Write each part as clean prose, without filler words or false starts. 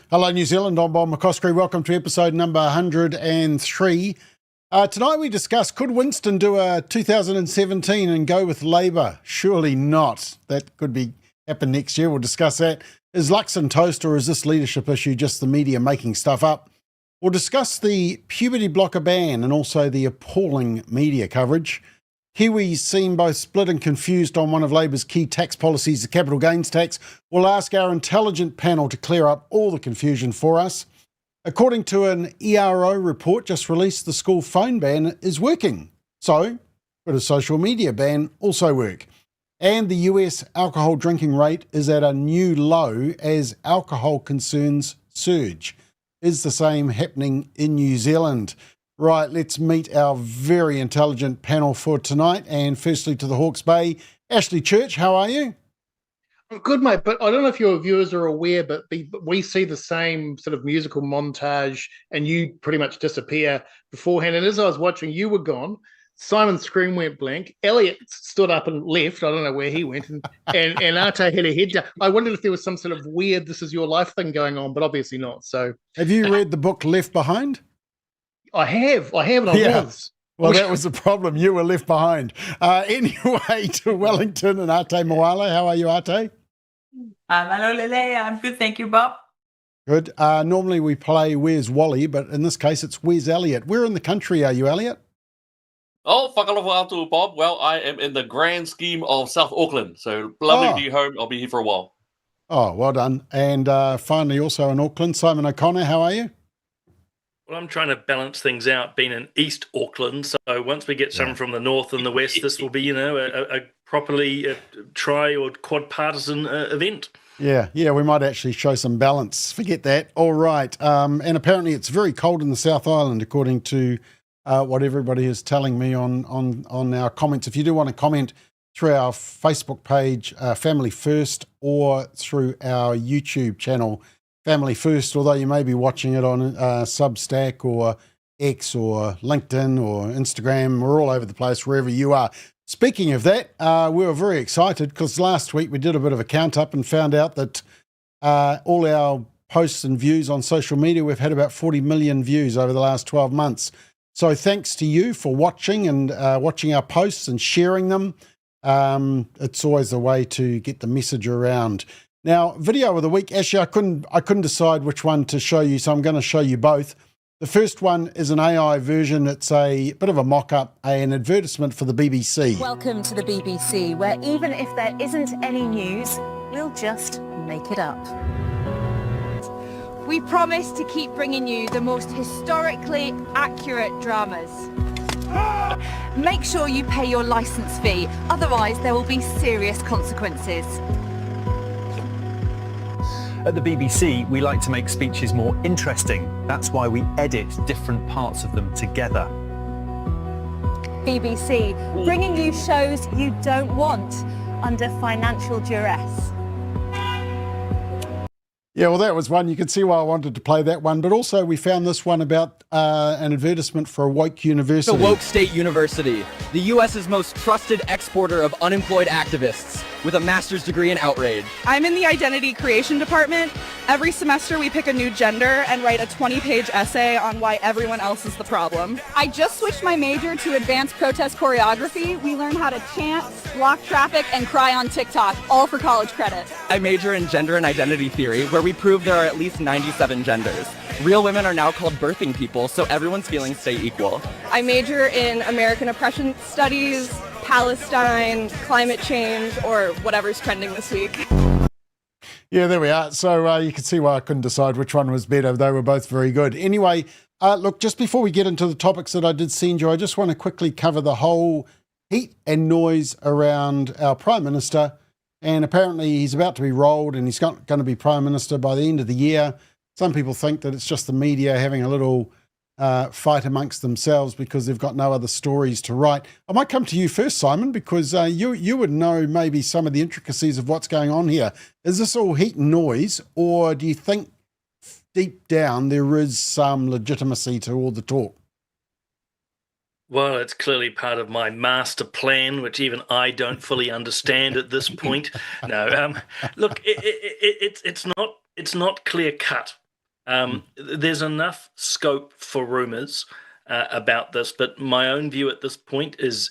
Hello, New Zealand. I'm Bob McCoskrie. Welcome to episode number 103. Tonight we discuss, could Winston do a 2017 and go with Labour? Surely not. That could happen next year. We'll discuss that. Is Luxon toast, or is this leadership issue just the media making stuff up? We'll discuss the puberty blocker ban and also the appalling media coverage. Kiwis seem both split and confused on one of Labour's key tax policies, the capital gains tax. We'll ask our intelligent panel to clear up all the confusion for us. According to an ERO report just released, the school phone ban is working. So, could a social media ban also work? And the US alcohol drinking rate is at a new low as alcohol concerns surge. Is the same happening in New Zealand? Right, let's meet our very intelligent panel for tonight. And firstly to the Hawke's Bay, Ashley Church, how are you? I'm good, mate, but I don't know if your viewers are aware, but we see the same sort of musical montage and you pretty much disappear beforehand. And as I was watching, you were gone. Simon's screen went blank. Elliot stood up and left. I don't know where he went. And Arte had a head down. I wondered if there was some sort of weird this is your life thing going on, but obviously not. So, have you read the book Left Behind? I have, and I was. Well, that was the problem. You were left behind. Anyway, to Wellington and Arte Moala. How are you, Arte? Hello, Lele. I'm good. Thank you, Bob. Good. Normally we play Where's Wally, but in this case it's Where's Elliot. Where in the country are you, Elliot? Oh, whakalofa atu, Bob. Well, I am in the grand scheme of South Auckland. So lovely to be home. I'll be here for a while. Oh, well done. And finally also in Auckland, Simon O'Connor. How are you? Well, I'm trying to balance things out being in East Auckland. So once we get someone from the north and the west, this will be, a properly tri or quad partisan event. Yeah, we might actually show some balance. Forget that. All right. And apparently it's very cold in the South Island, according to what everybody is telling me on our comments. If you do want to comment through our Facebook page, Family First, or through our YouTube channel, Family First, although you may be watching it on Substack or X or LinkedIn or Instagram. We're all over the place, wherever you are. Speaking of that, we were very excited because last week we did a bit of a count up and found out that all our posts and views on social media, we've had about 40 million views over the last 12 months. So thanks to you for watching and watching our posts and sharing them. It's always the way to get the message around. Now, video of the week, actually, I couldn't decide which one to show you, so I'm going to show you both. The first one is an AI version. It's a bit of a mock-up, an advertisement for the BBC. Welcome to the BBC, where even if there isn't any news, we'll just make it up. We promise to keep bringing you the most historically accurate dramas. Make sure you pay your licence fee, otherwise there will be serious consequences. At the BBC, we like to make speeches more interesting. That's why we edit different parts of them together. BBC, bringing you shows you don't want under financial duress. Yeah, well, that was one. You can see why I wanted to play that one. But also we found this one about an advertisement for a woke university. The Woke State University, the U.S.'s most trusted exporter of unemployed activists with a master's degree in outrage. I'm in the identity creation department. Every semester we pick a new gender and write a 20-page essay on why everyone else is the problem. I just switched my major to advanced protest choreography. We learn how to chant, block traffic, and cry on TikTok, all for college credit. I major in gender and identity theory, where we prove there are at least 97 genders. Real women are now called birthing people, so everyone's feelings stay equal. I major in American oppression studies, Palestine, climate change, or whatever's trending this week. Yeah, there we are. So you can see why I couldn't decide which one was better. They were both very good. Anyway, look, just before we get into the topics that I did send you, I just want to quickly cover the whole heat and noise around our Prime Minister. And apparently he's about to be rolled and he's going to be Prime Minister by the end of the year. Some people think that it's just the media having a little fight amongst themselves because they've got no other stories to write. I might come to you first, Simon, because you would know maybe some of the intricacies of what's going on here. Is this all heat and noise, or do you think deep down there is some legitimacy to all the talk? Well, it's clearly part of my master plan, which even I don't fully understand at this point. No, look, it's not clear cut. There's enough scope for rumours about this, but my own view at this point is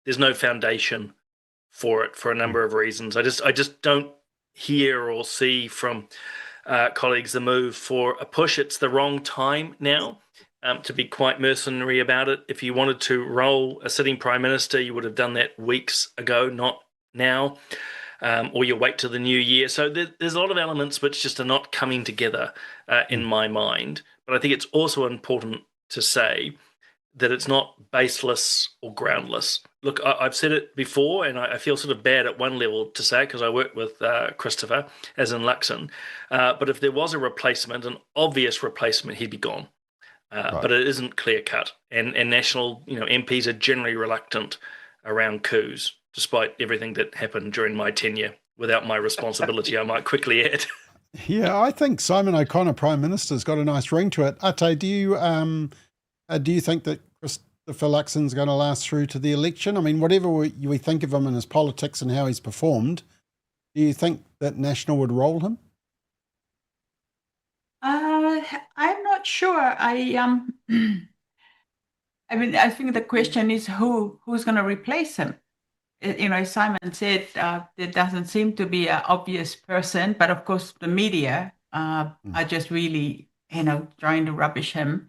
there's no foundation for it for a number of reasons. I just don't hear or see from colleagues the move for a push. It's the wrong time now to be quite mercenary about it. If you wanted to roll a sitting Prime Minister, you would have done that weeks ago, not now. Or you wait till the new year. So there's a lot of elements which just are not coming together in my mind. But I think it's also important to say that it's not baseless or groundless. Look, I've said it before, and I feel sort of bad at one level to say it because I work with Christopher, as in Luxon. But if there was a replacement, an obvious replacement, he'd be gone. But it isn't clear cut, and national MPs are generally reluctant around coups, despite everything that happened during my tenure. Without my responsibility, I might quickly add. Yeah, I think Simon O'Connor, Prime Minister's got a nice ring to it. Ate, do you think that Christopher Luxon's going to last through to the election? I mean, whatever we think of him and his politics and how he's performed, do you think that National would roll him? I'm not sure. I mean, I think the question is who's going to replace him. Simon said there doesn't seem to be an obvious person, but of course the media are just really, trying to rubbish him.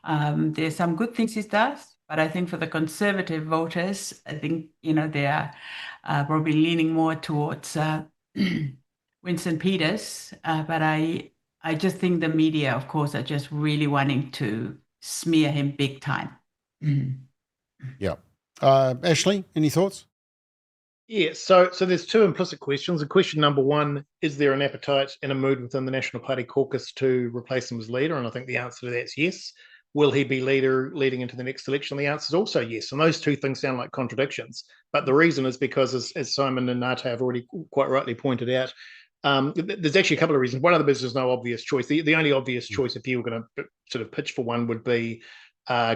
There's some good things he does, but I think for the Conservative voters, I think, they are probably leaning more towards Winston Peters. But I just think the media, of course, are just really wanting to smear him big time. Yeah. Ashley, any thoughts? Yeah, so there's two implicit questions. And question number one, is there an appetite and a mood within the National Party caucus to replace him as leader? And I think the answer to that's yes. Will he be leader leading into the next election? The answer is also yes. And those two things sound like contradictions. But the reason is because, as Simon and Ate have already quite rightly pointed out, there's actually a couple of reasons. One of them is there's no obvious choice. The only obvious choice, if you were going to sort of pitch for one, would be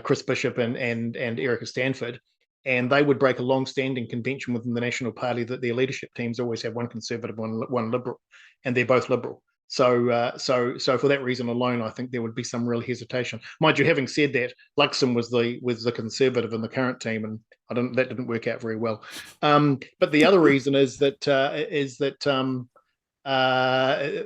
Chris Bishop and Erica Stanford. And they would break a long-standing convention within the National Party that their leadership teams always have one Conservative, one Liberal, and they're both Liberal. So for that reason alone, I think there would be some real hesitation. Mind you, having said that, Luxon was the Conservative in the current team, and that didn't work out very well. But the other reason is that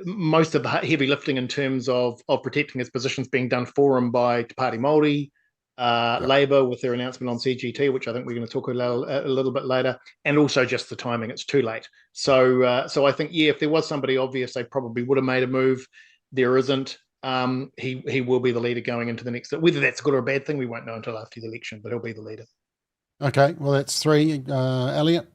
most of the heavy lifting in terms of protecting his positions being done for him by Te Pāti Māori, Labour with their announcement on CGT, which I think we're going to talk a little bit later, and also just the timing. It's too late. So I think, if there was somebody obvious, they probably would have made a move. There isn't. He will be the leader going into the next. Whether that's good or a bad thing, we won't know until after the election, but he'll be the leader. Okay, well, that's three. Elliot,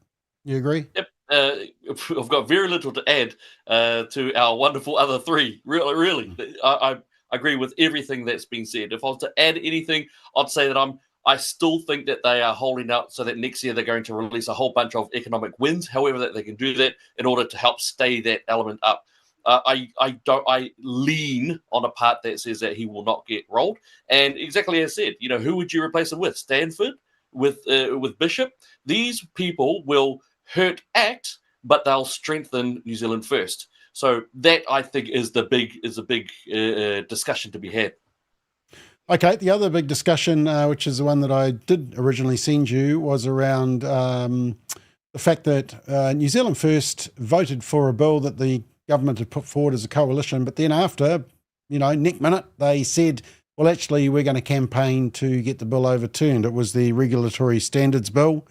you agree? Yep. I've got very little to add to our wonderful other three. Really. I agree with everything that's been said. If I was to add anything, I'd say that I still think that they are holding out so that next year they're going to release a whole bunch of economic wins, however that they can do that in order to help stay that element up. I lean on a part that says that he will not get rolled. And exactly as I said, who would you replace him with? Stanford, with Bishop? These people will hurt ACT, but they'll strengthen New Zealand First. So that, I think, is a big discussion to be had. Okay, the other big discussion, which is the one that I did originally send you, was around the fact that New Zealand First voted for a bill that the government had put forward as a coalition, but then after, next minute, they said, well, actually, we're going to campaign to get the bill overturned. It was the Regulatory Standards Bill.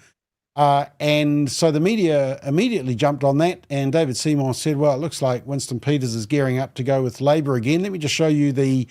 And so the media immediately jumped on that, and David Seymour said, well, it looks like Winston Peters is gearing up to go with Labour again. Let me just show you the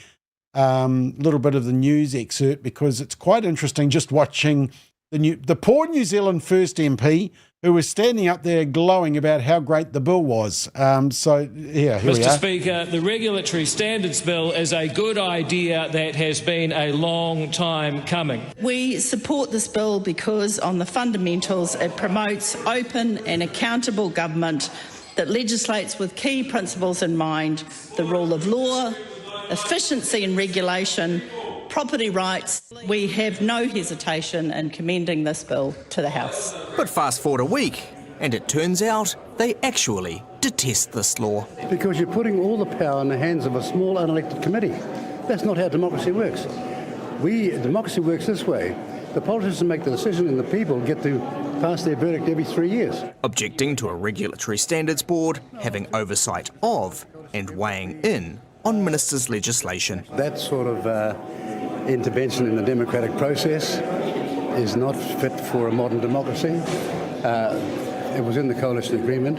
little bit of the news excerpt, because it's quite interesting just watching the poor New Zealand First MP who was standing up there glowing about how great the bill was. Here we are. Mr. Speaker, the Regulatory Standards Bill is a good idea that has been a long time coming. We support this bill because on the fundamentals it promotes open and accountable government that legislates with key principles in mind: the rule of law, efficiency and regulation, property rights. We have no hesitation in commending this bill to the House. But fast forward a week, And it turns out they actually detest this law. Because you're putting all the power in the hands of a small unelected committee. That's not how democracy works. Democracy works this way. The politicians make the decision and the people get to pass their verdict every 3 years. Objecting to a regulatory standards board having oversight of and weighing in on ministers' legislation. That sort of intervention in the democratic process is not fit for a modern democracy. It was in the coalition agreement,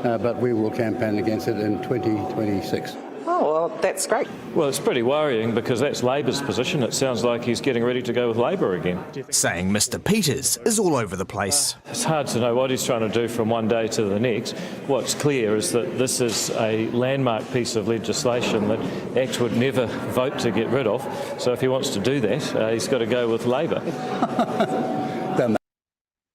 but we will campaign against it in 2026. Oh, well, that's great. Well, it's pretty worrying because that's Labor's position. It sounds like he's getting ready to go with Labor again. Saying Mr. Peters is all over the place. It's hard to know what he's trying to do from one day to the next. What's clear is that this is a landmark piece of legislation that ACT would never vote to get rid of. So if he wants to do that, he's got to go with Labor.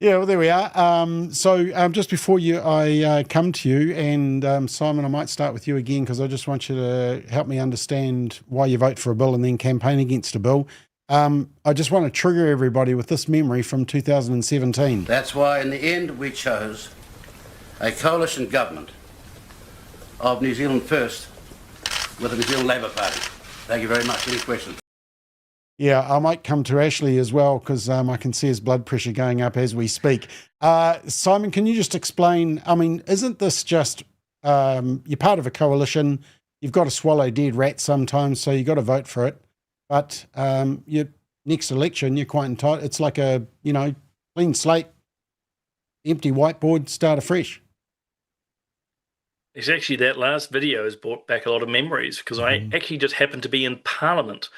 Yeah, well, there we are. So just before I come to you, and Simon, I might start with you again because I just want you to help me understand why you vote for a bill and then campaign against a bill. I just want to trigger everybody with this memory from 2017. That's why in the end we chose a coalition government of New Zealand First with the New Zealand Labour Party. Thank you very much. Any questions? Yeah, I might come to Ashley as well because I can see his blood pressure going up as we speak. Simon, can you just explain, I mean, isn't this just, you're part of a coalition, you've got to swallow dead rats sometimes, so you've got to vote for it. But your next election, you're quite entitled. It's like a, clean slate, empty whiteboard, start afresh. It's actually that last video has brought back a lot of memories because I actually just happened to be in Parliament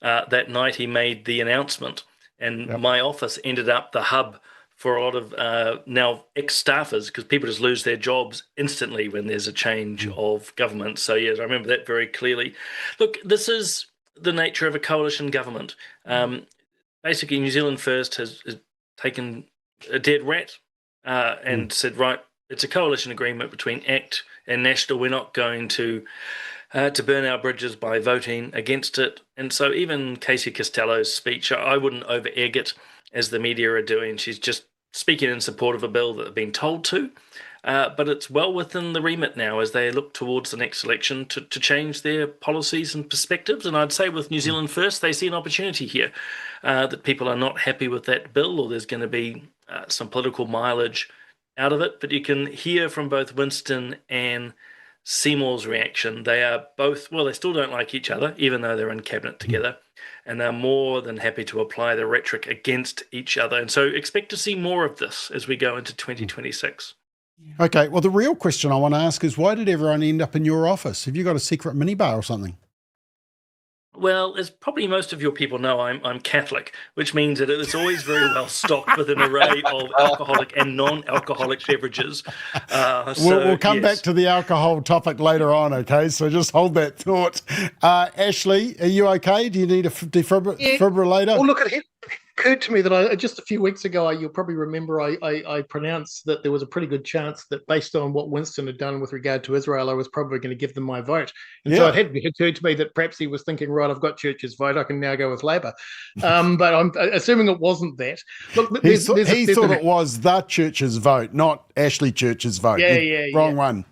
that night he made the announcement, and my office ended up the hub for a lot of now ex-staffers because people just lose their jobs instantly when there's a change of government. So, yes, I remember that very clearly. Look, this is the nature of a coalition government. Basically, New Zealand First has taken a dead rat and said, right, it's a coalition agreement between ACT and National. We're not going to burn our bridges by voting against it. And so even Casey Costello's speech, I wouldn't over-egg it as the media are doing. She's just speaking in support of a bill that they've been told to. But it's well within the remit now as they look towards the next election to change their policies and perspectives. And I'd say with New Zealand First, they see an opportunity here that people are not happy with that bill or there's going to be some political mileage out of it. But you can hear from both Winston and Seymour's reaction. They are both, well, they still don't like each other, even though they're in cabinet together, and they're more than happy to apply the rhetoric against each other. And so expect to see more of this as we go into 2026. Okay, well, the real question I want to ask is why did everyone end up in your office? Have you got a secret minibar or something? Well, as probably most of your people know, I'm Catholic, which means that it's always very well stocked with an array of alcoholic and non-alcoholic beverages. We'll come back to the alcohol topic later on, okay? So just hold that thought. Ashley, are you okay? Do you need a defibrillator? Well, look, it occurred to me that just a few weeks ago, you'll probably remember I pronounced that there was a pretty good chance that based on what Winston had done with regard to Israel, I was probably going to give them my vote. And so it had occurred to me that perhaps he was thinking, right, I've got Church's vote, I can now go with Labour. But I'm assuming it wasn't that. Look, he thought it was the Church's vote, not Ashley Church's vote. Wrong one.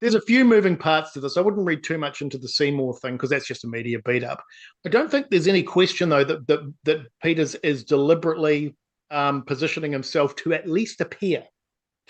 There's a few moving parts to this. I wouldn't read too much into the Seymour thing because that's just a media beat up. I don't think there's any question, though, that Peters is deliberately positioning himself to at least appear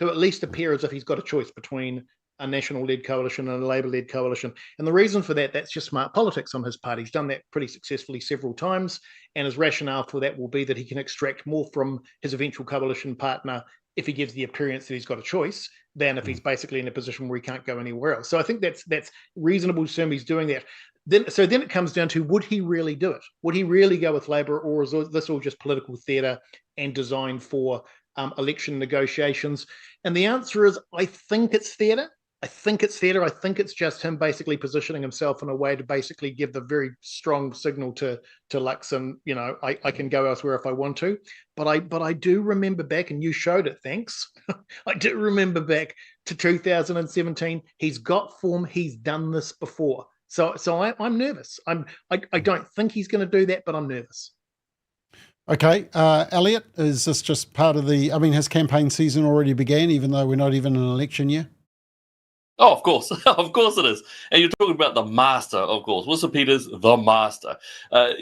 as if he's got a choice between a national-led coalition and a Labour-led coalition. And the reason for that's just smart politics on his part. He's done that pretty successfully several times, and his rationale for that will be that he can extract more from his eventual coalition partner if he gives the appearance that he's got a choice than if he's basically in a position where he can't go anywhere else. So I think that's reasonable to assume he's doing that. Then it comes down to, would he really do it? Would he really go with Labour, or is this all just political theatre and designed for election negotiations? And the answer is, I think it's theatre. I think it's just him basically positioning himself in a way to basically give the very strong signal to Luxon, I can go elsewhere if I want to. But I do remember back, and you showed it, thanks. I do remember back to 2017. He's got form. He's done this before. So I'm nervous. I don't think he's going to do that, but I'm nervous. Okay, Elliot, is this just part of the? I mean, has campaign season already began, even though we're not even in an election year? Oh, of course. Of course it is. And you're talking about the master, of course. Winston Peters, the master.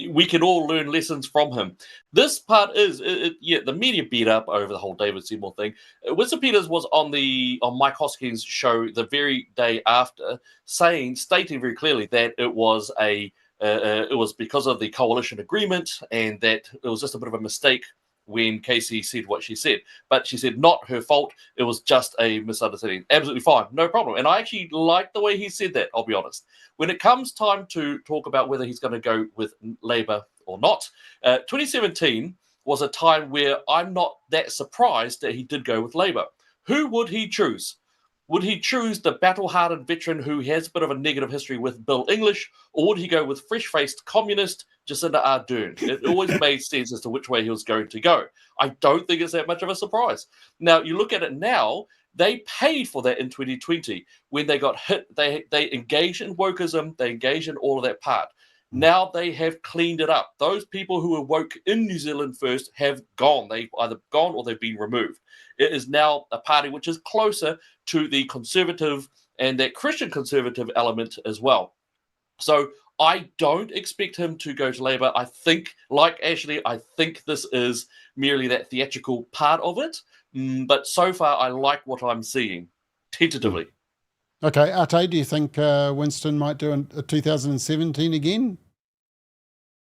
We can all learn lessons from him. This part is, the media beat up over the whole David Seymour thing. Winston Peters was on Mike Hoskins' show the very day after, stating very clearly that it was because of the coalition agreement and that it was just a bit of a mistake when Casey said what she said. But she said not her fault. It was just a misunderstanding. Absolutely fine. No problem. And I actually like the way he said that, I'll be honest. When it comes time to talk about whether he's going to go with Labour or not, 2017 was a time where I'm not that surprised that he did go with Labour. Who would he choose? Would he choose the battle-hardened veteran who has a bit of a negative history with Bill English, or would he go with fresh-faced communist Jacinda Ardern? It always made sense as to which way he was going to go. I don't think it's that much of a surprise. Now, you look at it now, they paid for that in 2020 when they got hit. They engaged in wokeism. They engaged in all of that part. Now they have cleaned it up. Those people who were woke in New Zealand first have gone. They've either gone or they've been removed. It is now a party which is closer to the conservative and that Christian conservative element as well. So I don't expect him to go to Labour. I think, like Ashley, I think this is merely that theatrical part of it. But so far, I like what I'm seeing, tentatively. Okay, Ate, do you think Winston might do a 2017 again?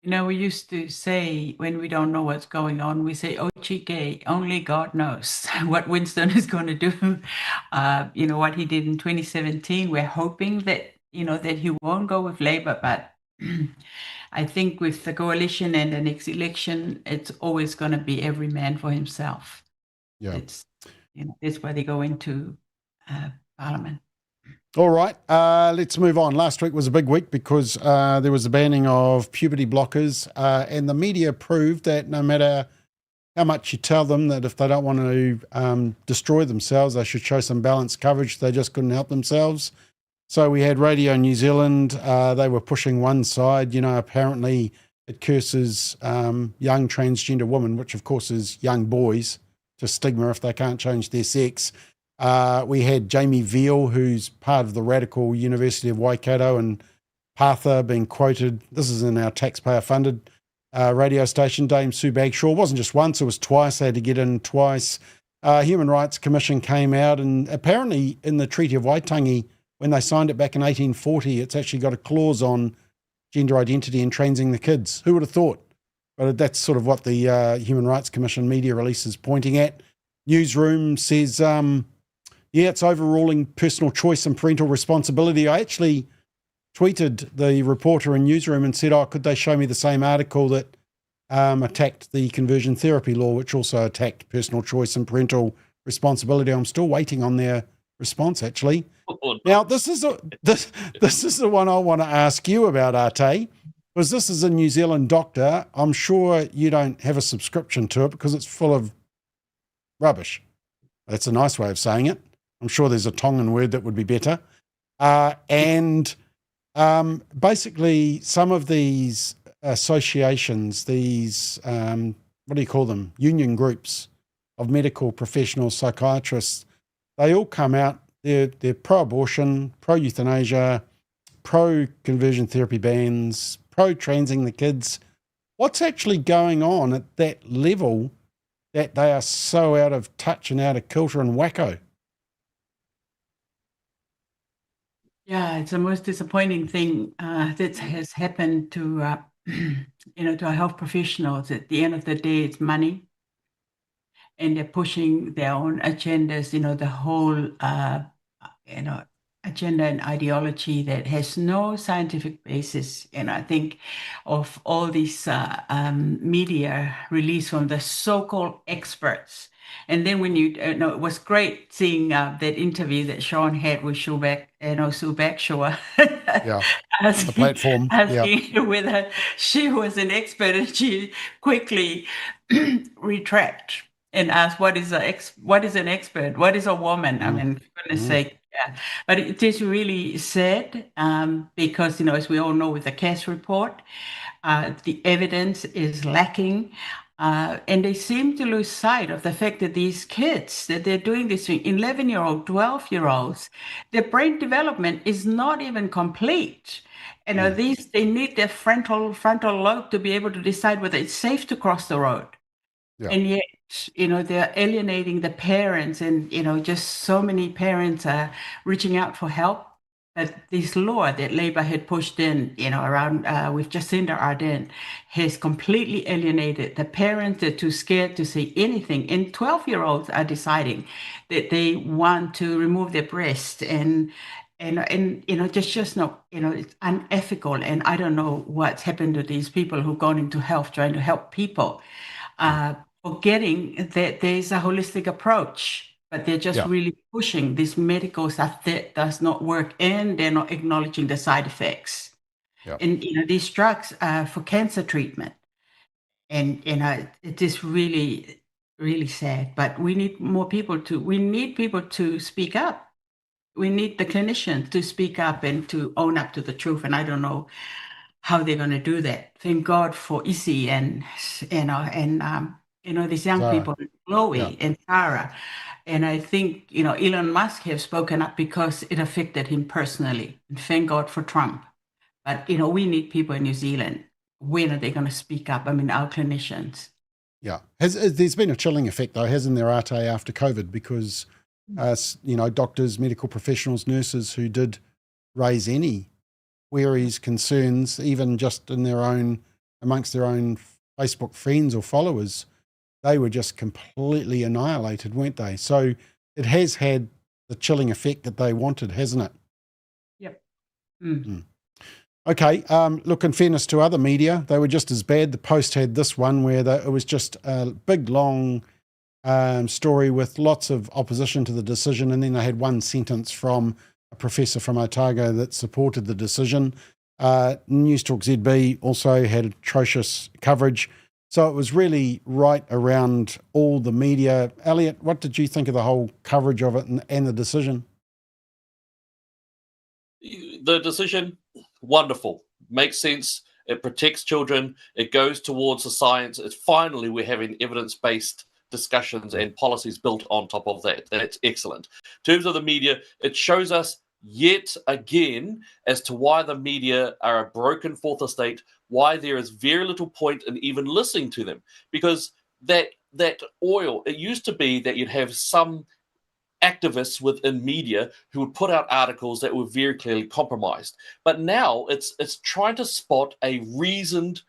You know, we used to say when we don't know what's going on, we say, "Oh, Chike, only God knows what Winston is going to do." What he did in 2017. We're hoping that that he won't go with Labour, but I think with the coalition and the next election, it's always going to be every man for himself. Yeah, that's why they go into Parliament. All right, let's move on. Last week was a big week because there was a banning of puberty blockers, and the media proved that no matter how much you tell them that if they don't want to destroy themselves, they should show some balanced coverage, they just couldn't help themselves. So we had Radio New Zealand. They were pushing one side. Apparently it curses young transgender women, which of course is young boys, to stigma if they can't change their sex. We had Jamie Veal, who's part of the radical University of Waikato and Partha, being quoted. This is in our taxpayer-funded radio station. Dame Sue Bagshaw. It wasn't just once, it was twice. They had to get in twice. Human Rights Commission came out, and apparently in the Treaty of Waitangi, when they signed it back in 1840, it's actually got a clause on gender identity and transing the kids. Who would have thought? But that's sort of what the Human Rights Commission media release is pointing at. Newsroom says... it's overruling personal choice and parental responsibility. I actually tweeted the reporter in Newsroom and said, could they show me the same article that attacked the conversion therapy law, which also attacked personal choice and parental responsibility? I'm still waiting on their response, actually. Now, this is the one I want to ask you about, Ate, because this is a New Zealand doctor. I'm sure you don't have a subscription to it because it's full of rubbish. That's a nice way of saying it. I'm sure there's a Tongan word that would be better. Basically, some of these associations, these, what do you call them? Union groups of medical professionals, psychiatrists, they all come out. They're pro-abortion, pro-euthanasia, pro-conversion therapy bans, pro-transing the kids. What's actually going on at that level that they are so out of touch and out of kilter and wacko? Yeah, it's the most disappointing thing that has happened to to our health professionals. At the end of the day, it's money, and they're pushing their own agendas. The whole agenda and ideology that has no scientific basis. And I think of all these media released from the so-called experts. And then when it was great seeing that interview that Sean had with Sue Bagshaw. Yeah, the platform. Asking whether she was an expert, and she quickly retract and asked, what is an expert? What is a woman? I mean, for goodness sake. Yeah. But it is really sad because, as we all know with the CAS report, the evidence is lacking. And they seem to lose sight of the fact that these kids, that they're doing this, 11-year-old, 12-year-olds, their brain development is not even complete. They need their frontal lobe to be able to decide whether it's safe to cross the road. Yeah. And yet, they're alienating the parents, and, just so many parents are reaching out for help. But this law that Labour had pushed in, around with Jacinda Ardern, has completely alienated the parents. They're too scared to say anything. And 12-year-olds are deciding that they want to remove their breast, and just not, it's unethical. And I don't know what's happened to these people who've gone into health trying to help people, forgetting that there's a holistic approach. But they're just really pushing this medical stuff that does not work, and they're not acknowledging the side effects. And these drugs are for cancer treatment, and it is really, really sad. But we need people to speak up. We need the clinicians to speak up and to own up to the truth. And I don't know how they're going to do that. Thank God for Izzy and these young Sarah. people, Chloe and Sarah. And I think, Elon Musk have spoken up because it affected him personally. And thank God for Trump. But, we need people in New Zealand. When are they going to speak up? I mean, our clinicians. Yeah. There's been a chilling effect, though, hasn't there, Ate, after COVID? Because, doctors, medical professionals, nurses who did raise any queries, concerns, even just amongst their own Facebook friends or followers, they were just completely annihilated, weren't they? So it has had the chilling effect that they wanted, hasn't it? Yep. Okay. Look, in fairness to other media, they were just as bad. The Post had this one where it was just a big, long story with lots of opposition to the decision, and then they had one sentence from a professor from Otago that supported the decision. News Talk ZB also had atrocious coverage. So it was really right around all the media. Elliot, what did you think of the whole coverage of it and the decision? The decision, wonderful. Makes sense. It protects children. It goes towards the science. It's finally we're having evidence-based discussions and policies built on top of that. That's excellent. In terms of the media, it shows us yet again as to why the media are a broken fourth estate, why there is very little point in even listening to them. Because that oil, it used to be that you'd have some activists within media who would put out articles that were very clearly compromised. But now it's trying to spot a reasoned,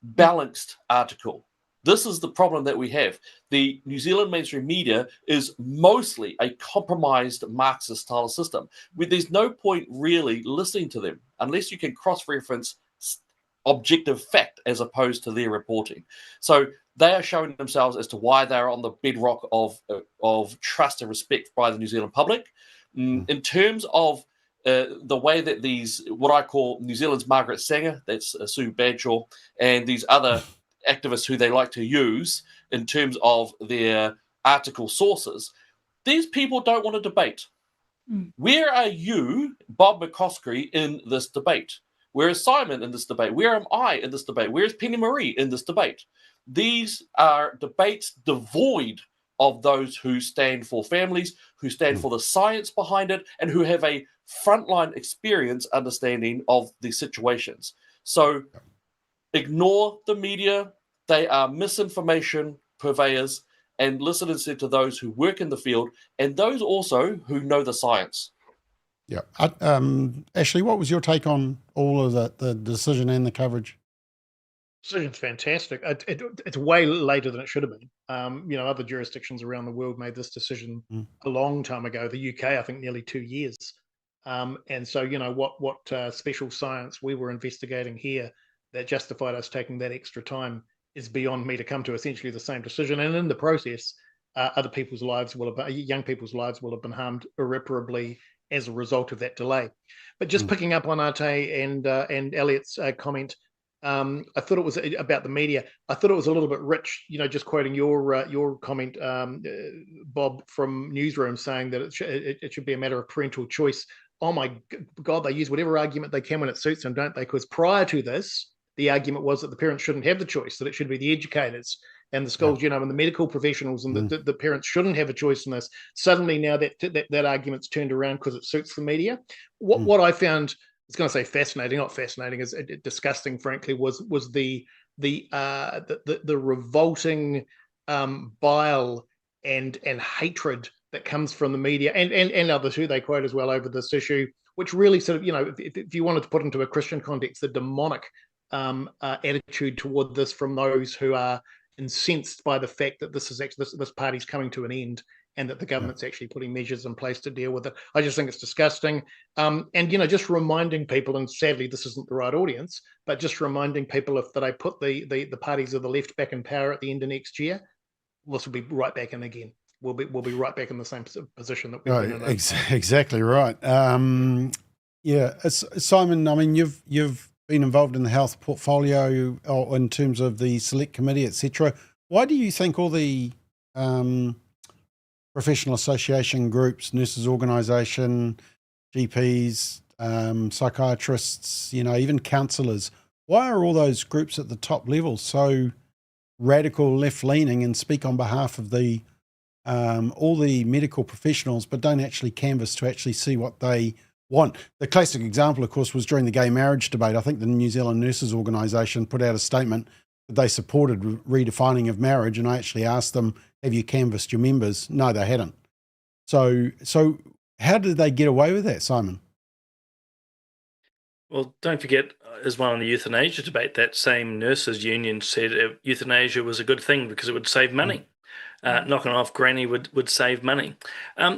balanced article. This is the problem that we have. The New Zealand mainstream media is mostly a compromised Marxist style system. There's no point really listening to them unless you can cross-reference objective fact as opposed to their reporting. So they are showing themselves as to why they're on the bedrock of trust and respect by the New Zealand public. In terms of the way that these, what I call New Zealand's Margaret Sanger, that's Sue Badshaw, and these other activists who they like to use in terms of their article sources, these people don't want to debate. Where are you, Bob McCoskrie, in this debate? Where is Simon in this debate? Where am I in this debate? Where is Penny Marie in this debate? These are debates devoid of those who stand for families, who stand for the science behind it, and who have a frontline experience understanding of these situations. So ignore the media. They are misinformation purveyors, and listen instead to those who work in the field and those also who know the science. Yeah. Ashley, what was your take on all of the decision and the coverage? Decision's fantastic. It's way later than it should have been. Other jurisdictions around the world made this decision a long time ago. The UK, I think, nearly 2 years. And so, what special science we were investigating here that justified us taking that extra time is beyond me to come to essentially the same decision. And in the process, young people's lives will have been harmed irreparably as a result of that delay. But just picking up on Ate and Elliot's comment, I thought it was about the media. I thought it was a little bit rich, just quoting your comment, Bob, from Newsroom, saying that it should be a matter of parental choice. Oh my God, they use whatever argument they can when it suits them, don't they? Because prior to this, the argument was that the parents shouldn't have the choice, that it should be the educators. and the schools, and the medical professionals, and the parents shouldn't have a choice in this. Suddenly now that argument's turned around because it suits the media. What I found, I was going to say fascinating, not fascinating, is disgusting, frankly, was the revolting bile and hatred that comes from the media and others who they quote as well over this issue, which really sort of, if you wanted to put into a Christian context, the demonic attitude toward this from those who are incensed by the fact that this is actually this party's coming to an end, and that the government's actually putting measures in place to deal with it. I just think it's disgusting. And just reminding people, and sadly this isn't the right audience, but just reminding people that I put the parties of the left back in power at the end of next year, this will be right back in again. We'll be right back in the same position that we've been in. Exactly right. Simon, I mean, you've been involved in the health portfolio in terms of the select committee, etc. Why do you think all the professional association groups, nurses organisation, GPs, psychiatrists, even counsellors, why are all those groups at the top level so radical, left-leaning, and speak on behalf of the all the medical professionals, but don't actually canvass to actually see what they want? The classic example, of course, was during the gay marriage debate. I think the New Zealand Nurses Organisation put out a statement that they supported redefining of marriage, and I actually asked them, have you canvassed your members? No, they hadn't. So how did they get away with that, Simon? Well, don't forget, as well in the euthanasia debate, that same nurses union said euthanasia was a good thing because it would save money. Knocking off granny would save money.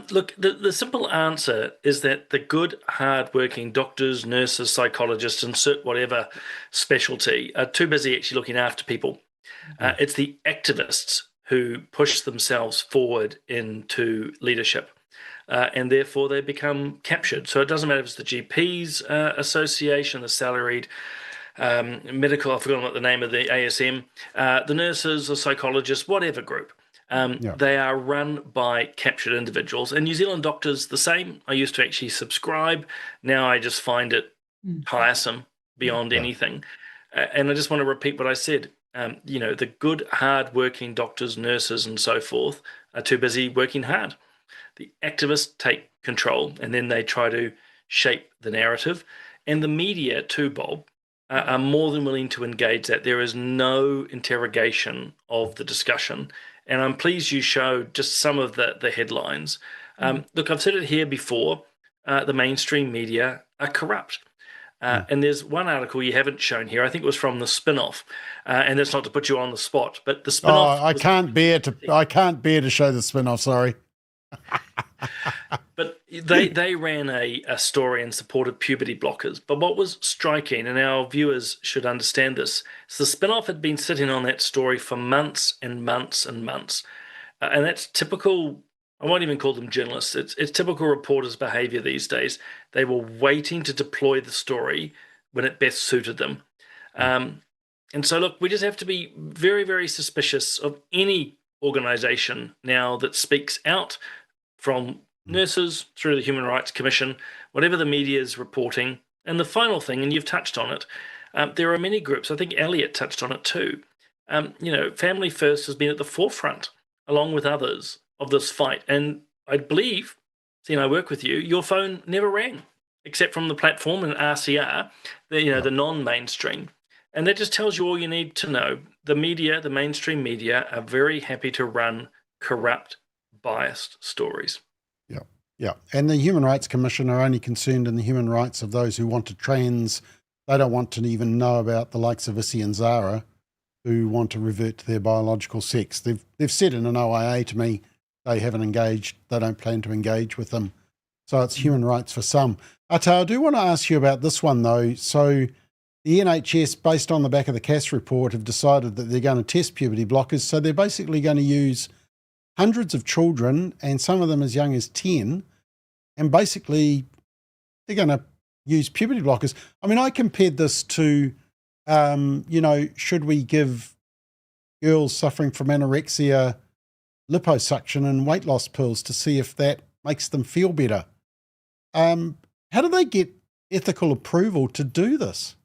Look, the simple answer is that the good, hard-working doctors, nurses, psychologists, insert whatever specialty, are too busy actually looking after people. It's the activists who push themselves forward into leadership. And therefore they become captured. So it doesn't matter if it's the GPs association, the salaried medical, I've forgotten what the name of the ASM, the nurses, the psychologists, whatever group. They are run by captured individuals. And New Zealand doctors, the same. I used to actually subscribe. Now I just find it tiresome beyond anything. And I just want to repeat what I said. The good, hard-working doctors, nurses, and so forth are too busy working hard. The activists take control, and then they try to shape the narrative. And the media too, Bob, are more than willing to engage that. There is no interrogation of the discussion. And I'm pleased you showed just some of the headlines. Look, I've said it here before, the mainstream media are corrupt. And there's one article you haven't shown here. I think it was from the Spin-Off, and that's not to put you on the spot, but the Spin-Off. I can't bear to show the Spin-Off. Sorry. But they ran a story and supported puberty blockers. But what was striking, and our viewers should understand this, is the Spin-Off had been sitting on that story for months and months and months, and that's typical. I won't even call them journalists. It's typical reporters' behaviour these days. They were waiting to deploy the story when it best suited them. And so, look, we just have to be very, very suspicious of any organisation now that speaks out, from nurses through the Human Rights Commission, whatever the media is reporting. And the final thing, and you've touched on it, there are many groups, I think Elliot touched on it too. Family First has been at the forefront, along with others, of this fight. And I believe, seeing I work with you, your phone never rang, except from the platform and RCR, the non-mainstream. And that just tells you all you need to know. The media, the mainstream media, are very happy to run corrupt, biased stories. Yeah. And the Human Rights Commission are only concerned in the human rights of those who want to trans. They don't want to even know about the likes of Issy and Zara, who want to revert to their biological sex. They've said in an OIA to me they haven't engaged, they don't plan to engage with them. So it's human rights for some. Ata, I do want to ask you about this one though. So the NHS, based on the back of the Cass report, have decided that they're going to test puberty blockers. So they're basically going to use hundreds of children, and some of them as young as 10, and basically they're going to use puberty blockers. I mean, I compared this to, should we give girls suffering from anorexia liposuction and weight loss pills to see if that makes them feel better? How do they get ethical approval to do this?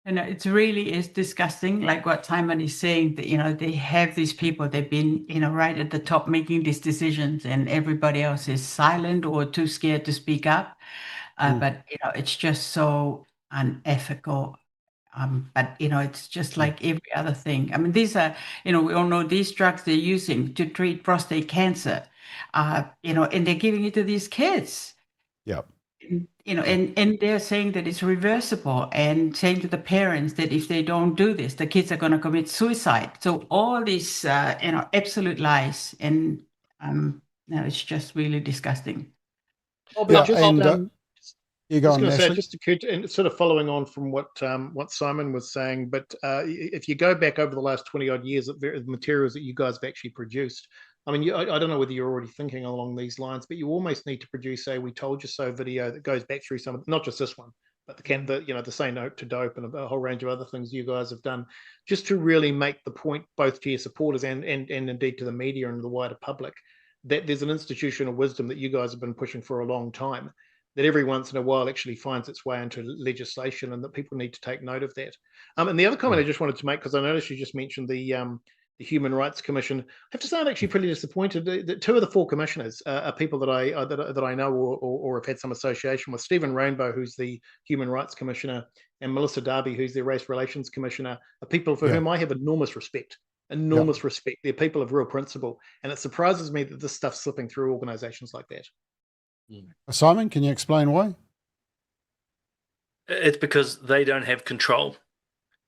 And it really is disgusting, like what Simon is saying, that, they have these people, they've been, right at the top making these decisions, and everybody else is silent or too scared to speak up. But, it's just so unethical. But, it's just like every other thing. I mean, these are, we all know these drugs they're using to treat prostate cancer, and they're giving it to these kids. Yeah. And they're saying that it's reversible, and saying to the parents that if they don't do this, the kids are going to commit suicide. So all these, absolute lies, and it's just really disgusting. Oh, but Yeah, and you go on, going to say, Ashley. just and sort of following on from what Simon was saying, but if you go back over the last 20 odd years of the materials that you guys have actually produced, I mean, I don't know whether you're already thinking along these lines, but you almost need to produce a "We Told You So" video that goes back through some of, not just this one, but the Say No to Dope and a whole range of other things you guys have done, just to really make the point both to your supporters and indeed to the media and the wider public that there's an institutional wisdom that you guys have been pushing for a long time, that every once in a while actually finds its way into legislation, and that people need to take note of that. And the other comment I just wanted to make, because I noticed you just mentioned the Human Rights Commission, I have to say I'm actually pretty disappointed that two of the four commissioners are people that I know or have had some association with. Stephen Rainbow, who's the Human Rights Commissioner, and Melissa Darby, who's the Race Relations Commissioner, are people for whom I have enormous respect. Respect. They're people of real principle, and it surprises me that this stuff's slipping through organisations like that. Simon, can you explain why? It's because they don't have control.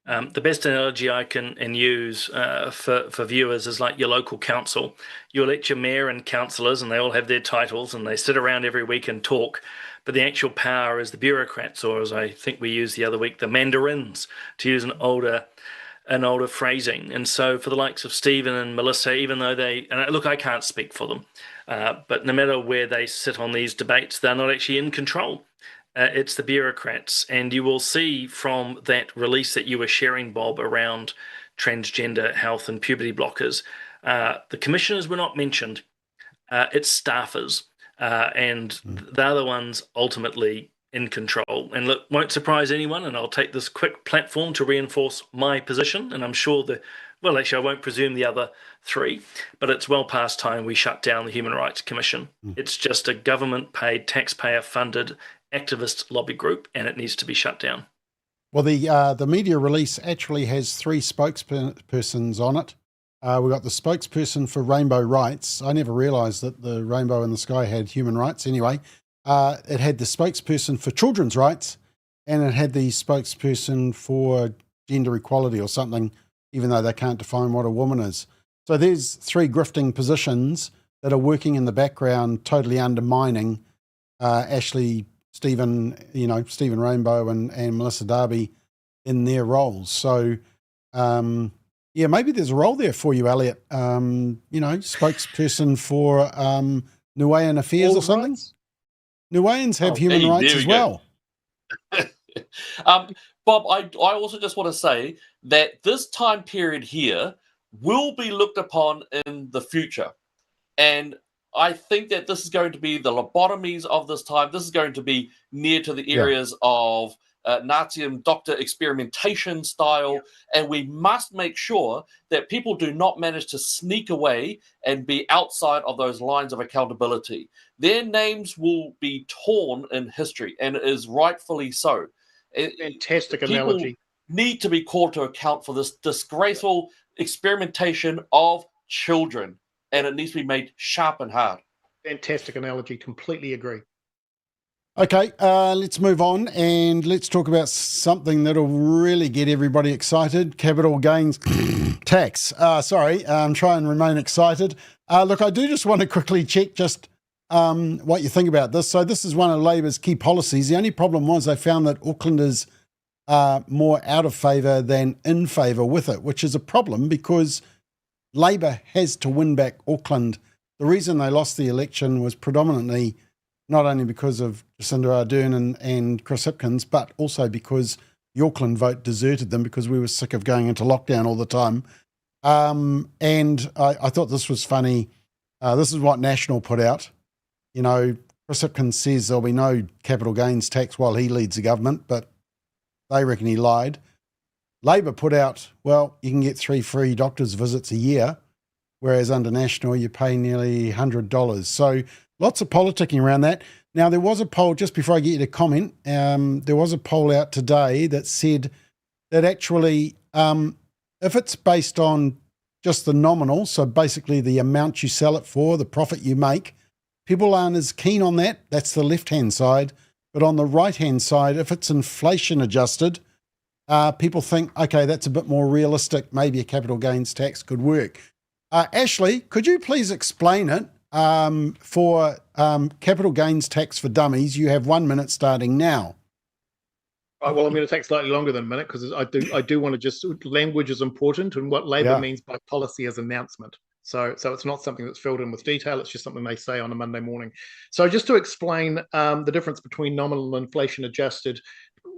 The best analogy I can use for viewers is like your local council. You elect your mayor and councillors, and they all have their titles, and they sit around every week and talk. But the actual power is the bureaucrats, or as I think we used the other week, the mandarins, to use an older phrasing. And so for the likes of Stephen and Melissa, even though look, I can't speak for them, but no matter where they sit on these debates, they're not actually in control. It's the bureaucrats. And you will see from that release that you were sharing, Bob, around transgender health and puberty blockers, the commissioners were not mentioned. It's staffers, and they're the ones ultimately in control. And look, won't surprise anyone, and I'll take this quick platform to reinforce my position, and I'm sure I won't presume the other three, but it's well past time we shut down the Human Rights Commission. It's just a government-paid, taxpayer-funded activist lobby group, and it needs to be shut down. Well, the media release actually has three spokespersons on it. We got the spokesperson for Rainbow Rights. I never realised that the Rainbow in the Sky had human rights. Anyway, it had the spokesperson for children's rights, and it had the spokesperson for gender equality or something, even though they can't define what a woman is. So there's three grifting positions that are working in the background, totally undermining Stephen Rainbow and Melissa Darby in their roles. So, maybe there's a role there for you, Elliot. Spokesperson for Niuean Affairs or something. Rights? Niueans have human rights as well. Bob, I also just want to say that this time period here will be looked upon in the future. And I think that this is going to be the lobotomies of this time. This is going to be near to the areas of Nazi and doctor experimentation style. And we must make sure that people do not manage to sneak away and be outside of those lines of accountability. Their names will be torn in history, and it is rightfully so. Fantastic analogy. Need to be called to account for this disgraceful experimentation of children, and it needs to be made sharp and hard. Fantastic analogy. Completely agree. Okay, let's move on and let's talk about something that'll really get everybody excited. Capital gains tax. Try and remain excited. Look, I do just want to quickly check just what you think about this. So this is one of Labor's key policies. The only problem was they found that Aucklanders are more out of favour than in favour with it, which is a problem because Labor has to win back Auckland. The reason they lost the election was predominantly not only because of Jacinda Ardern and Chris Hipkins, but also because the Auckland vote deserted them because we were sick of going into lockdown all the time. And I thought this was funny. This is what National put out. Chris Hipkins says there'll be no capital gains tax while he leads the government, but they reckon he lied. Labor put out, well, you can get 3 free doctor's visits a year, whereas under National you pay nearly $100. So lots of politicking around that. Now, there was a poll, just before I get you to comment, there was a poll out today that said that actually if it's based on just the nominal, so basically the amount you sell it for, the profit you make, people aren't as keen on that. That's the left-hand side. But on the right-hand side, if it's inflation adjusted, people think, okay, that's a bit more realistic. Maybe a capital gains tax could work. Ashley, could you please explain it for capital gains tax for dummies? You have 1 minute starting now. Right, well, I'm going to take slightly longer than a minute because I do want to just, language is important, and what Labor means by policy is announcement. So it's not something that's filled in with detail. It's just something they say on a Monday morning. So just to explain the difference between nominal and inflation adjusted,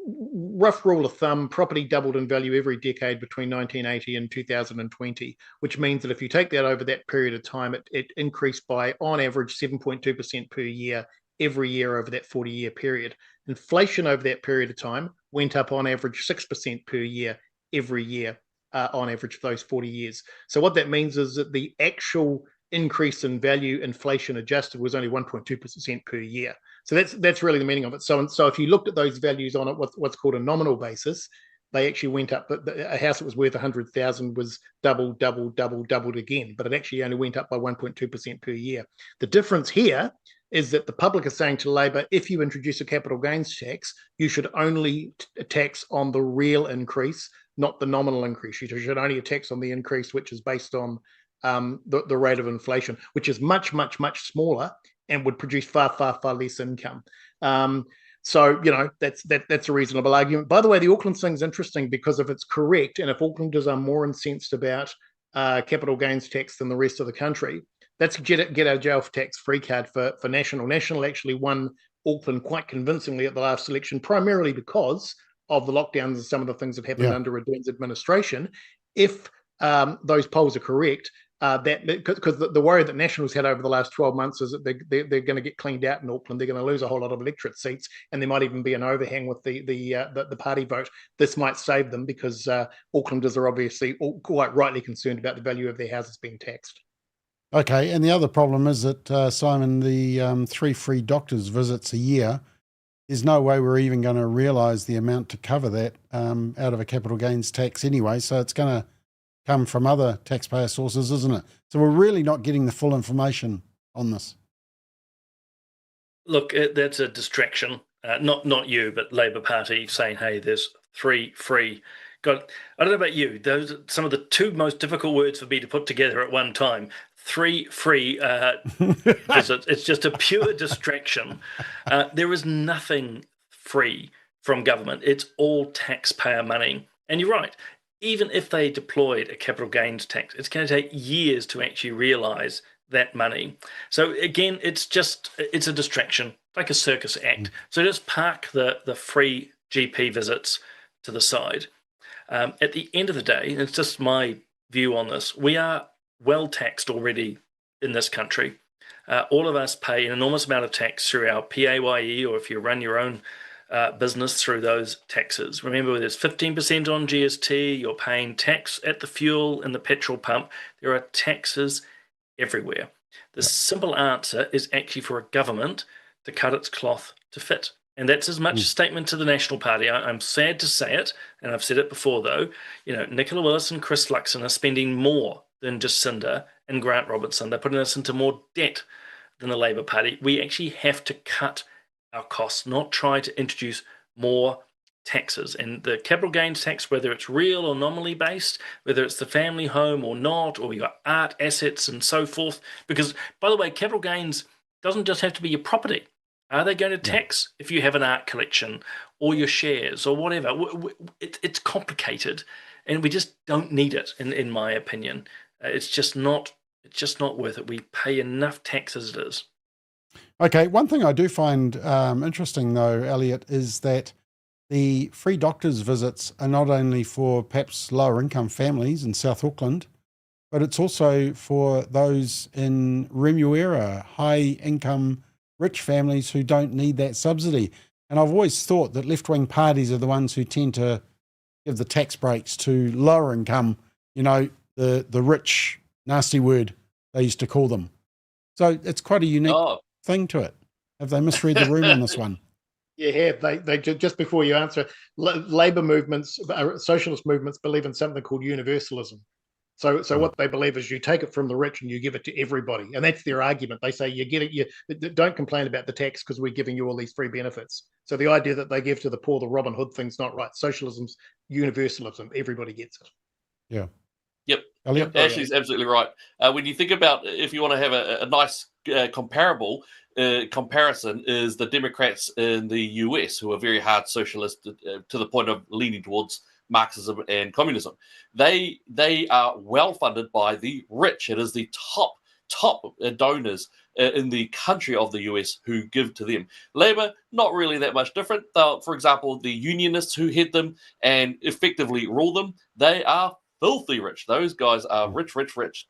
rough rule of thumb, property doubled in value every decade between 1980 and 2020, which means that if you take that over that period of time, it increased by, on average, 7.2% per year every year over that 40-year period. Inflation over that period of time went up on average 6% per year every year on average for those 40 years. So what that means is that the actual increase in value, inflation adjusted, was only 1.2% per year. So that's really the meaning of it. So if you looked at those values on what's called a nominal basis, they actually went up. A house that was worth 100,000 was doubled again, but it actually only went up by 1.2% per year. The difference here is that the public is saying to Labor, if you introduce a capital gains tax, you should only tax on the real increase, not the nominal increase. You should only tax on the increase which is based on the rate of inflation, which is much, much, much smaller and would produce far, far, far less income. So, that's a reasonable argument. By the way, the Auckland thing's interesting because if it's correct, and if Aucklanders are more incensed about capital gains tax than the rest of the country, that's get out of jail for tax free card for National. National actually won Auckland quite convincingly at the last election, primarily because of the lockdowns and some of the things that happened under Ardern's administration. If those polls are correct, because the worry that Nationals had over the last 12 months is that they're going to get cleaned out in Auckland. They're going to lose a whole lot of electorate seats, and there might even be an overhang with the party vote. This might save them because Aucklanders are obviously quite rightly concerned about the value of their houses being taxed. Okay, and the other problem is that, Simon, the 3 free doctor's visits a year, there's no way we're even going to realise the amount to cover that out of a capital gains tax anyway, so it's going to come from other taxpayer sources, isn't it? So we're really not getting the full information on this. Look, that's a distraction. Not you, but Labor Party saying, hey, there's 3 free. God, I don't know about you. Those are some of the 2 most difficult words for me to put together at one time. 3 free visits. It's just a pure distraction. There is nothing free from government. It's all taxpayer money. And you're right. Even if they deployed a capital gains tax, it's going to take years to actually realise that money. So again, it's a distraction, like a circus act. So just park the free GP visits to the side. At the end of the day, it's just my view on this, we are well taxed already in this country. All of us pay an enormous amount of tax through our PAYE, or if you run your own business through those taxes. Remember, there's 15% on GST, you're paying tax at the fuel and the petrol pump. There are taxes everywhere. The simple answer is actually for a government to cut its cloth to fit. And that's as much a statement to the National Party. I'm sad to say it, and I've said it before though, Nicola Willis and Chris Luxon are spending more than Jacinda and Grant Robertson. They're putting us into more debt than the Labor Party. We actually have to cut our costs, not try to introduce more taxes. And the capital gains tax, whether it's real or nominally based, whether it's the family home or not, or we got art assets and so forth, because by the way, capital gains doesn't just have to be your property. Are they going to tax if you have an art collection or your shares or whatever? It's complicated, and we just don't need it, in my opinion. It's just not worth it. We pay enough tax as it is. Okay, one thing I do find interesting though, Elliot, is that the free doctor's visits are not only for perhaps lower income families in South Auckland, but it's also for those in Remuera, high income, rich families who don't need that subsidy. And I've always thought that left-wing parties are the ones who tend to give the tax breaks to lower income, the rich, nasty word they used to call them. So it's quite a unique thing to it. Have they misread the room on this one? Yeah, they just before you answer, labor movements, socialist movements believe in something called universalism. So what they believe is you take it from the rich and you give it to everybody, and that's their argument. They say you don't complain about the tax because we're giving you all these free benefits. So the idea that they give to the poor, the Robin Hood thing's not right. Socialism's universalism. Everybody gets it. Yeah. Yep. Ashley's absolutely right. When you think about, if you want to have a nice comparison, is the Democrats in the US, who are very hard socialist to the point of leaning towards Marxism and communism. They are well funded by the rich. It is the top donors in the country of the US who give to them. Labor, not really that much different. For example, the unionists who head them and effectively rule them, they are filthy rich. Those guys are rich,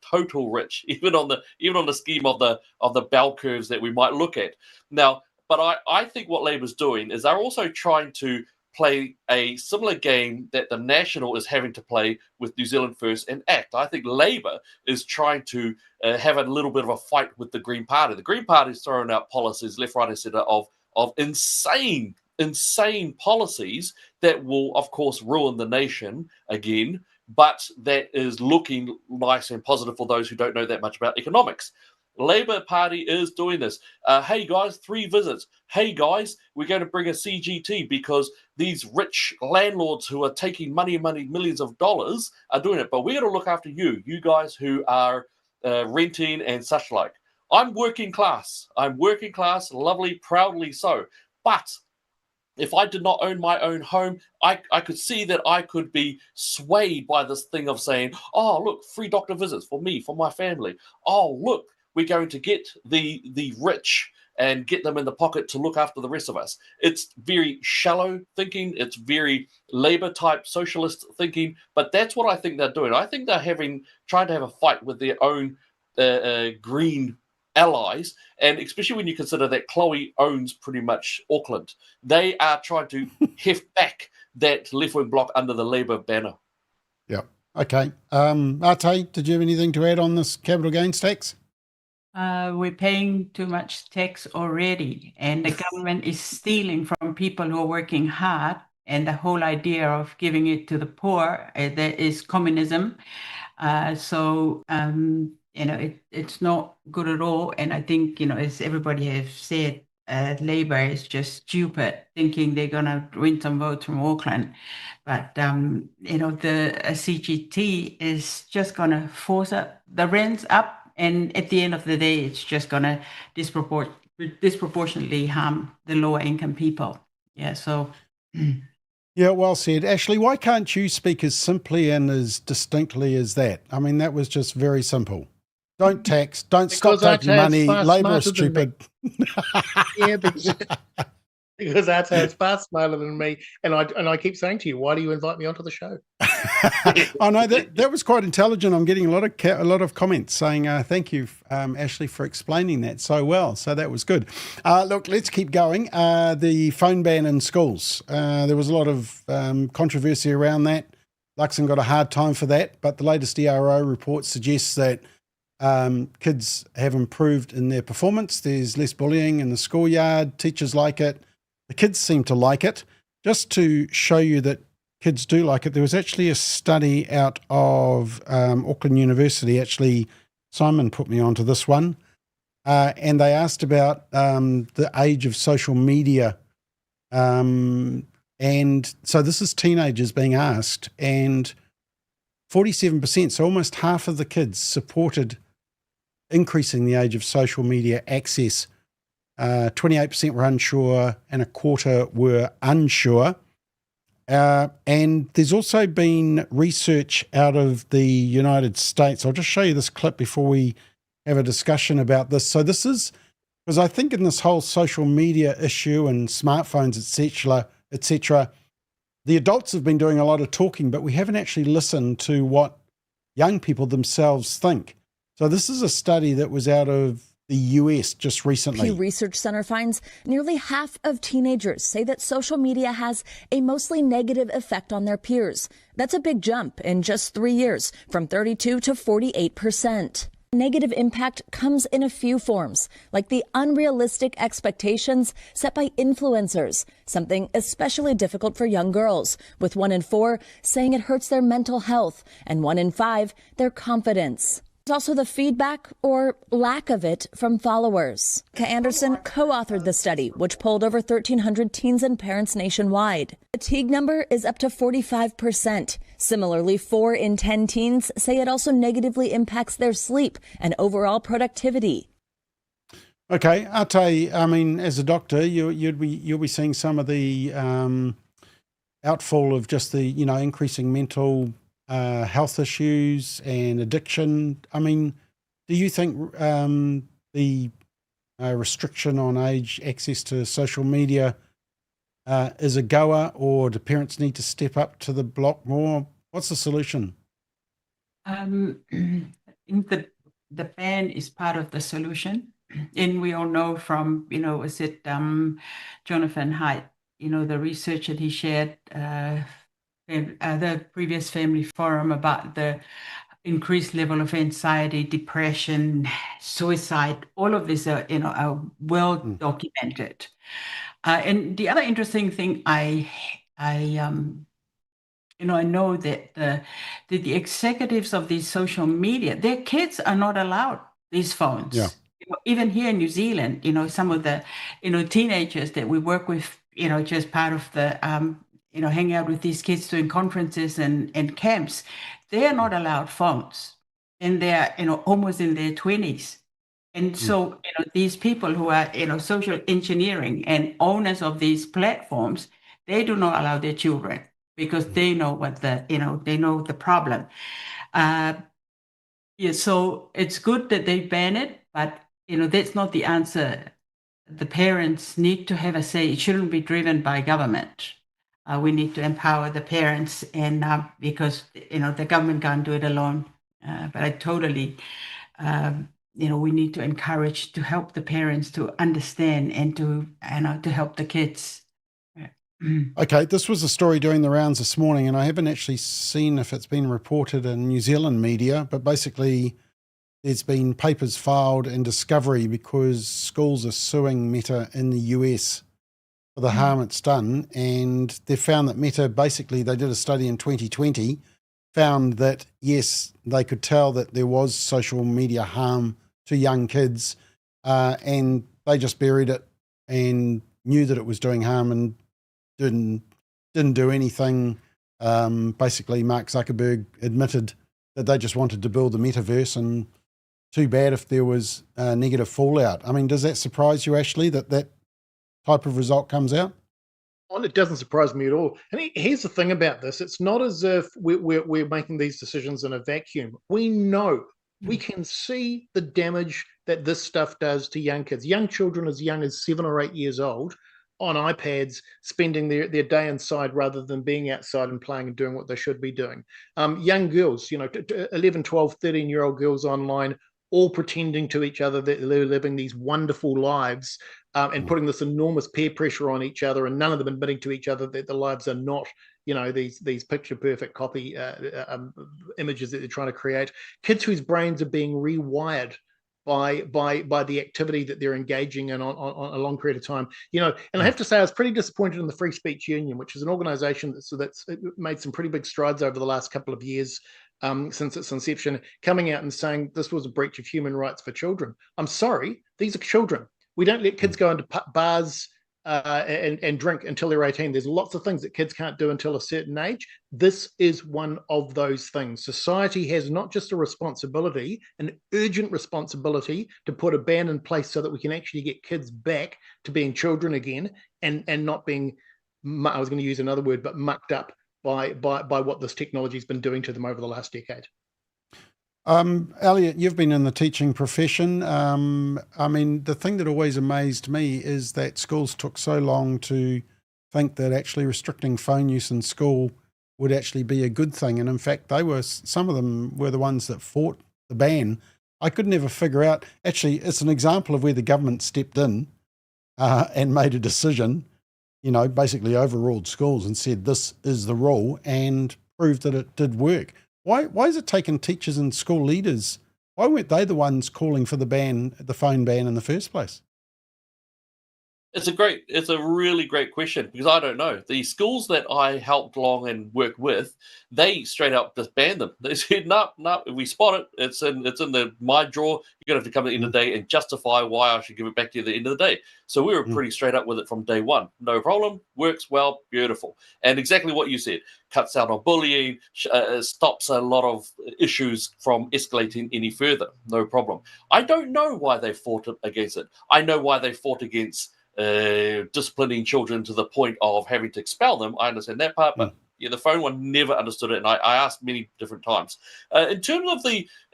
total rich, even on the scheme of the bell curves that we might look at. Now, but I think what Labor's doing is they're also trying to play a similar game that the National is having to play with New Zealand First and ACT. I think Labour is trying to have a little bit of a fight with the Green Party. The Green Party is throwing out policies left, right and centre of insane policies that will, of course, ruin the nation again, but that is looking nice and positive for those who don't know that much about economics. Labour Party is doing this. Hey guys, 3 visits. Hey guys, we're going to bring a CGT because these rich landlords who are taking money, millions of dollars are doing it. But we're going to look after you guys who are renting and such like. I'm working class, lovely, proudly so. But if I did not own my own home, I could see that I could be swayed by this thing of saying, oh, look, free doctor visits for me, for my family. Oh, look, we're going to get the rich and get them in the pocket to look after the rest of us. It's very shallow thinking. It's very Labour-type socialist thinking. But that's what I think they're doing. I think they're trying to have a fight with their own green allies, and especially when you consider that Chloe owns pretty much Auckland. They are trying to heft back that left-wing bloc under the Labour banner. Yeah. Okay. Arte, did you have anything to add on this capital gains tax? We're paying too much tax already, and the government is stealing from people who are working hard. And the whole idea of giving it to the poor, that is communism. It's not good at all. And I think, as everybody has said, Labour is just stupid, thinking they're going to win some votes from Auckland. But, the CGT is just going to force up the rents up. And at the end of the day, it's just going to disproportionately harm the lower income people. Yeah, so... Yeah, well said. Ashley, why can't you speak as simply and as distinctly as that? I mean, that was just very simple. Don't tax, don't stop taking money, Labour is stupid. Yeah, because Arta's far smarter than me, and I keep saying to you, why do you invite me onto the show? I know that was quite intelligent. I'm getting a lot of comments saying thank you, Ashley, for explaining that so well. So that was good. Look, let's keep going. The phone ban in schools. There was a lot of controversy around that. Luxon got a hard time for that, but the latest ERO report suggests that kids have improved in their performance. There's less bullying in the schoolyard. Teachers like it. The kids seem to like it. Just to show you that kids do like it, there was actually a study out of Auckland University. Actually, Simon put me onto this one. And they asked about the age of social media. And so this is teenagers being asked, and 47%, so almost half of the kids supported increasing the age of social media access. 28% were unsure and a quarter were unsure. And there's also been research out of the United States. I'll just show you this clip before we have a discussion about this. So this is, because I think in this whole social media issue and smartphones, etc., the adults have been doing a lot of talking, but we haven't actually listened to what young people themselves think. So this is a study that was out of the US just recently. Pew Research Center finds nearly half of teenagers say that social media has a mostly negative effect on their peers. That's a big jump in just 3 years, from 32 to 48%. Negative impact comes in a few forms, like the unrealistic expectations set by influencers, something especially difficult for young girls, with 1 in 4 saying it hurts their mental health and 1 in 5 their confidence. There's also the feedback, or lack of it, from followers. Ka Anderson co-authored the study, which polled over 1,300 teens and parents nationwide. The fatigue number is up to 45%. Similarly, 4 in 10 teens say it also negatively impacts their sleep and overall productivity. Okay, Ate, I mean, as a doctor, you'll be seeing some of the outfall of just the increasing mental health issues and addiction. I mean, do you think the restriction on age access to social media is a goer, or do parents need to step up to the block more? What's the solution? I think the ban is part of the solution. And we all know from, is it Jonathan Haidt, the research that he shared the previous family forum about the increased level of anxiety, depression, suicide. All of this are well documented. And the other interesting thing, I know that the executives of these social media, their kids are not allowed these phones. Yeah. Even here in New Zealand, some of the teenagers that we work with, just part of the hanging out with these kids doing conferences and camps, they are not allowed phones, and they're almost in their 20s. And so these people who are social engineering and owners of these platforms, they do not allow their children, because they know what they know the problem. So it's good that they ban it, but that's not the answer. The parents need to have a say. It shouldn't be driven by government. We need to empower the parents, and because the government can't do it alone. But I totally, we need to encourage to help the parents to understand and to help the kids. Okay, this was a story doing the rounds this morning, and I haven't actually seen if it's been reported in New Zealand media, but basically there's been papers filed in discovery because schools are suing Meta in the US for the harm it's done, and they found that Meta, basically they did a study in 2020, found that yes, they could tell that there was social media harm to young kids, and they just buried it and knew that it was doing harm and didn't do anything. Basically, Mark Zuckerberg admitted that they just wanted to build the metaverse, and too bad if there was negative fallout. I mean, does that surprise you, Ashley, that type of result comes out? Well, it doesn't surprise me at all. And here's the thing about this. It's not as if we're making these decisions in a vacuum. We know, we can see the damage that this stuff does to young kids. Young children as young as 7 or 8 years old on iPads, spending their day inside rather than being outside and playing and doing what they should be doing. Young girls, 11, 12, 13-year-old girls online, all pretending to each other that they're living these wonderful lives, and putting this enormous peer pressure on each other, and none of them admitting to each other that the lives are not, these picture perfect copy images that they're trying to create. Kids whose brains are being rewired by the activity that they're engaging in on a long period of time. And I have to say, I was pretty disappointed in the Free Speech Union, which is an organization that's made some pretty big strides over the last couple of years, since its inception, coming out and saying this was a breach of human rights for children. I'm sorry, these are children. We don't let kids go into bars and drink until they're 18. There's lots of things that kids can't do until a certain age. This is one of those things. Society has not just a responsibility, an urgent responsibility, to put a ban in place so that we can actually get kids back to being children again, and not being, I was going to use another word, but mucked up by what this technology has been doing to them over the last decade. Elliot, you've been in the teaching profession. I mean, the thing that always amazed me is that schools took so long to think that actually restricting phone use in school would actually be a good thing. And in fact, some of them were the ones that fought the ban. I could never figure out. Actually, it's an example of where the government stepped in and made a decision, basically overruled schools and said this is the rule and proved that it did work. Why is it taking teachers and school leaders? Why weren't they the ones calling for the phone ban in the first place? It's a really great question, because I don't know. The schools that I helped along and work with, they straight up just banned them. They said, no, if we spot it, it's in my drawer. You're gonna have to come at the end of the day and justify why I should give it back to you at the end of the day. So we were pretty straight up with it from day one. No problem, works well, beautiful. And exactly what you said, cuts out on bullying, stops a lot of issues from escalating any further. No problem. I don't know why they fought against it. I know why they fought against disciplining children to the point of having to expel them. I understand that part, but the phone one, never understood it, and I asked many different times. In terms of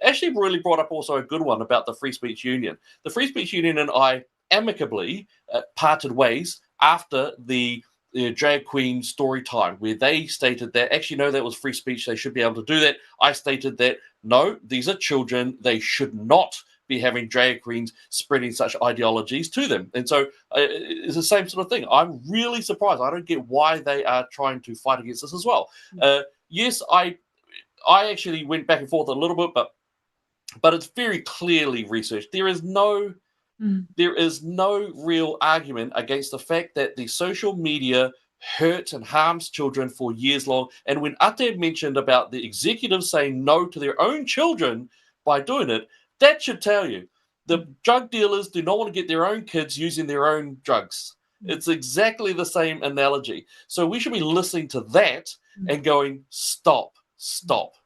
Ashley really brought up also a good one about the Free Speech Union. The Free Speech Union and I amicably parted ways after the drag queen story time, where they stated that actually no, that was free speech, they should be able to do that. I stated that no, these are children, they should not be having drag queens spreading such ideologies to them. And so it's the same sort of thing. I'm really surprised. I don't get why they are trying to fight against this as well. Yes, I actually went back and forth a little bit, but it's very clearly researched. There is no real argument against the fact that the social media hurts and harms children for years long. And when Ate mentioned about the executives saying no to their own children by doing it, that should tell you the drug dealers do not want to get their own kids using their own drugs. It's exactly the same analogy. So we should be listening to that and going, stop.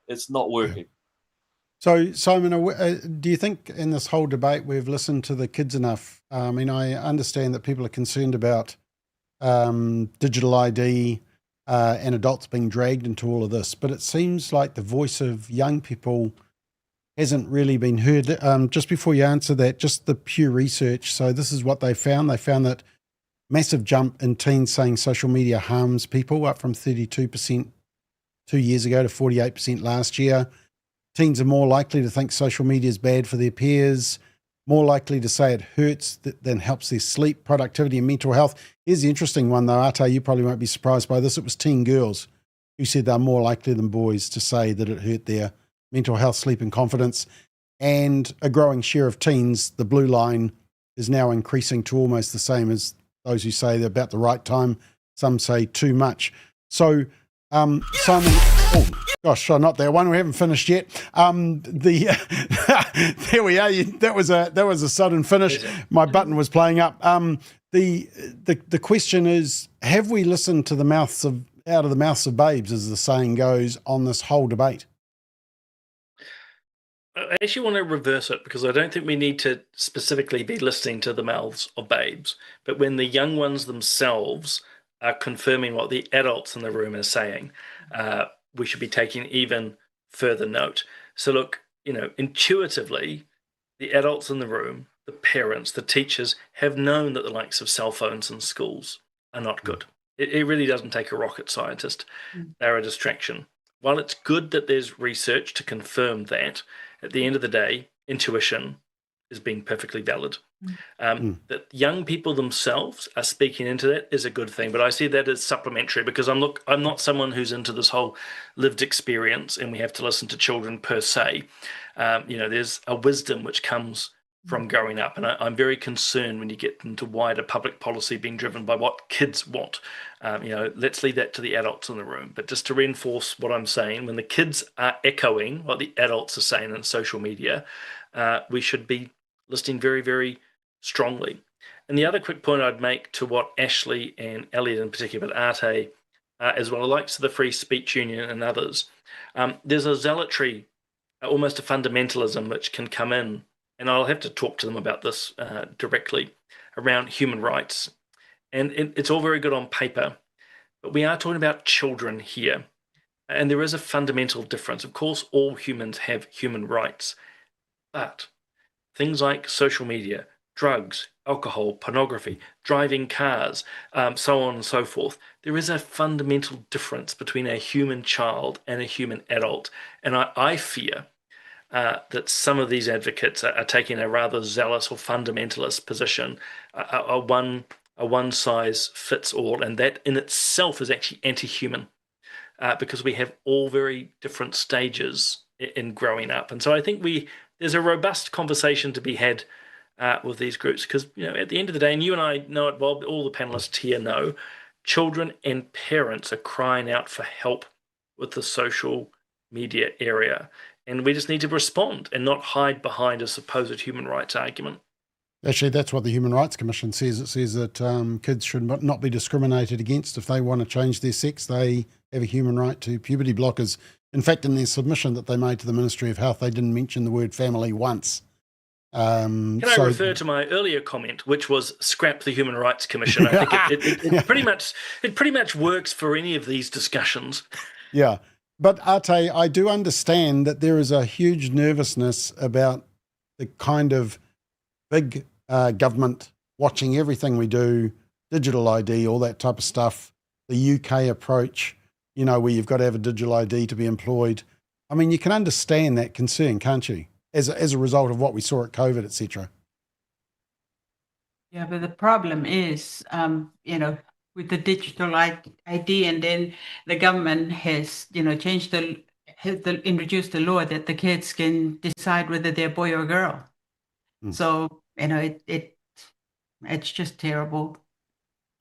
It's not working. So, Simon, do you think in this whole debate we've listened to the kids enough? I mean, I understand that people are concerned about digital ID and adults being dragged into all of this, but it seems like the voice of young people hasn't really been heard. Just before you answer that, just the Pew Research. So this is what they found. They found that massive jump in teens saying social media harms people, up from 32% 2 years ago to 48% last year. Teens are more likely to think social media is bad for their peers, more likely to say it hurts than helps their sleep, productivity, and mental health. Here's the interesting one, though, Ate, you probably won't be surprised by this. It was teen girls who said they're more likely than boys to say that it hurt their mental health, sleep, and confidence. And a growing share of teens, the blue line, is now increasing to almost the same as those who say they're about the right time. Some say too much. So, Simon, not that one. We haven't finished yet. There we are. That was a sudden finish. My button was playing up. The question is: have we listened to out of the mouths of babes, as the saying goes, on this whole debate? I actually want to reverse it, because I don't think we need to specifically be listening to the mouths of babes, but when the young ones themselves are confirming what the adults in the room are saying, we should be taking even further note. So look, intuitively, the adults in the room, the parents, the teachers have known that the likes of cell phones in schools are not good. It really doesn't take a rocket scientist. They're a distraction. While it's good that there's research to confirm that, at the end of the day, intuition is being perfectly valid. That young people themselves are speaking into that is a good thing, but I see that as supplementary, because I'm not someone who's into this whole lived experience and we have to listen to children per se. There's a wisdom which comes from growing up, and I'm very concerned when you get into wider public policy being driven by what kids want. Let's leave that to the adults in the room. But just to reinforce what I'm saying, when the kids are echoing what the adults are saying on social media, we should be listening very, very strongly. And the other quick point I'd make to what Ashley and Elliot in particular, but Ate as well, likes of the Free Speech Union and others, there's a zealotry, almost a fundamentalism, which can come in, and I'll have to talk to them about this directly, around human rights. And it's all very good on paper, but we are talking about children here. And there is a fundamental difference. Of course, all humans have human rights, but things like social media, drugs, alcohol, pornography, driving cars, so on and so forth, there is a fundamental difference between a human child and a human adult. And I fear that some of these advocates are taking a rather zealous or fundamentalist position, a one size fits all, and that in itself is actually anti-human, because we have all very different stages in growing up. And so I think there's a robust conversation to be had with these groups, because at the end of the day, and you and I know it, Bob, all the panelists here know, children and parents are crying out for help with the social media area, and we just need to respond and not hide behind a supposed human rights argument. Actually, that's what the Human Rights Commission says. It says that kids should not be discriminated against. If they want to change their sex, they have a human right to puberty blockers. In fact, in their submission that they made to the Ministry of Health, they didn't mention the word family once. Can I refer to my earlier comment, which was scrap the Human Rights Commission? I think it pretty much works for any of these discussions. Yeah, but Ate, I do understand that there is a huge nervousness about the kind of big government watching everything we do, digital ID, all that type of stuff, the UK approach, where you've got to have a digital ID to be employed. I mean, you can understand that concern, can't you? As a result of what we saw at COVID, etc. Yeah, but the problem is, with the digital ID, and then the government has, introduced the law that the kids can decide whether they're a boy or a girl. So, it's just terrible.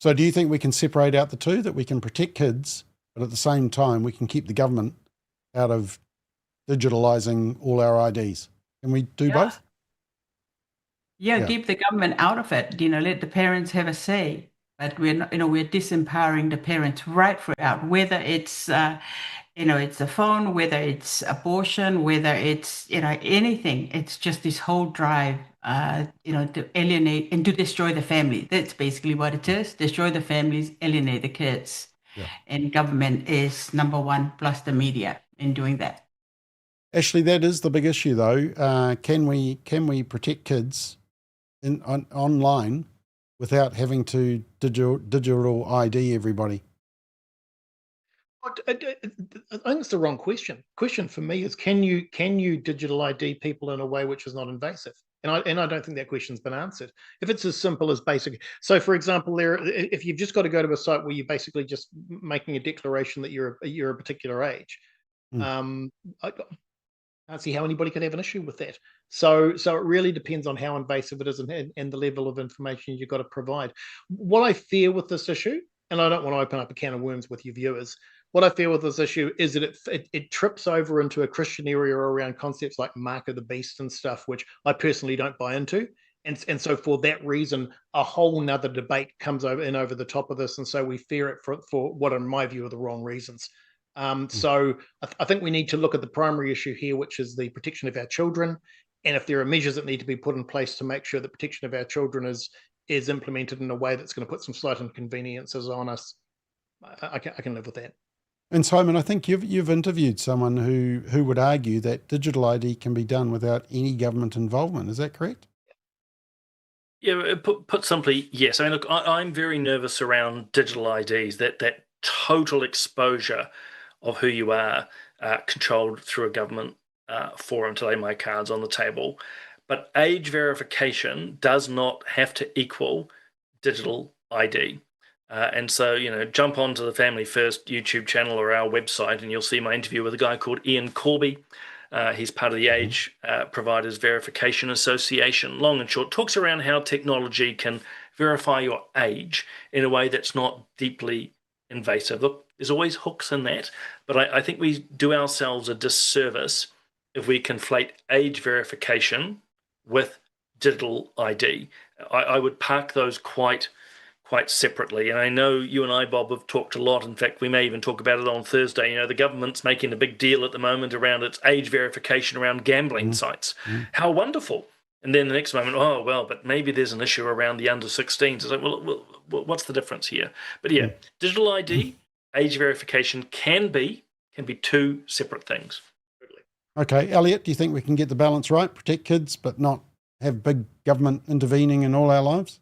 So do you think we can separate out the two, that we can protect kids, but at the same time we can keep the government out of digitalizing all our IDs? Can we do both? Yeah, keep the government out of it. Let the parents have a say. But we're not, we're disempowering the parents right throughout, whether it's, it's a phone, whether it's abortion, whether it's, anything. It's just this whole drive, to alienate and to destroy the family. That's basically what it is. Destroy the families, alienate the kids. Yeah. And government is number one, plus the media in doing that. Actually, that is the big issue, though. Can we protect kids online without having to digital ID everybody? I think it's the wrong question. Question for me is, can you digital ID people in a way which is not invasive? And I don't think that question's been answered. If it's as simple as basic, so for example, if you've just got to go to a site where you're basically just making a declaration that you're a particular age, I can't see how anybody could have an issue with that. So it really depends on how invasive it is and the level of information you've got to provide. What I fear with this issue, and I don't want to open up a can of worms with your viewers, what I fear with this issue is that it trips over into a Christian area around concepts like Mark of the Beast and stuff, which I personally don't buy into. And so for that reason, a whole nother debate comes over the top of this. And so we fear it for what, in my view, are the wrong reasons. So I think we need to look at the primary issue here, which is the protection of our children. And if there are measures that need to be put in place to make sure the protection of our children is implemented in a way that's going to put some slight inconveniences on us, I can live with that. And Simon, I think you've interviewed someone who would argue that digital ID can be done without any government involvement. Is that correct? Yeah, put simply, yes. I mean, look, I'm very nervous around digital IDs, that total exposure of who you are, controlled through a government forum to lay my cards on the table. But age verification does not have to equal digital ID. And so, jump onto the Family First YouTube channel or our website, and you'll see my interview with a guy called Ian Corby. He's part of the Age Providers Verification Association. Long and short, talks around how technology can verify your age in a way that's not deeply invasive. Look, there's always hooks in that, but I think we do ourselves a disservice if we conflate age verification with digital ID. I would park those quite separately. And I know you and I, Bob, have talked a lot. In fact, we may even talk about it on Thursday. The government's making a big deal at the moment around its age verification around gambling sites. How wonderful. And then the next moment, oh, well, but maybe there's an issue around the under 16s. It's like, well, what's the difference here? But yeah, digital ID, age verification can be two separate things. Okay, Elliot, do you think we can get the balance right, protect kids, but not have big government intervening in all our lives?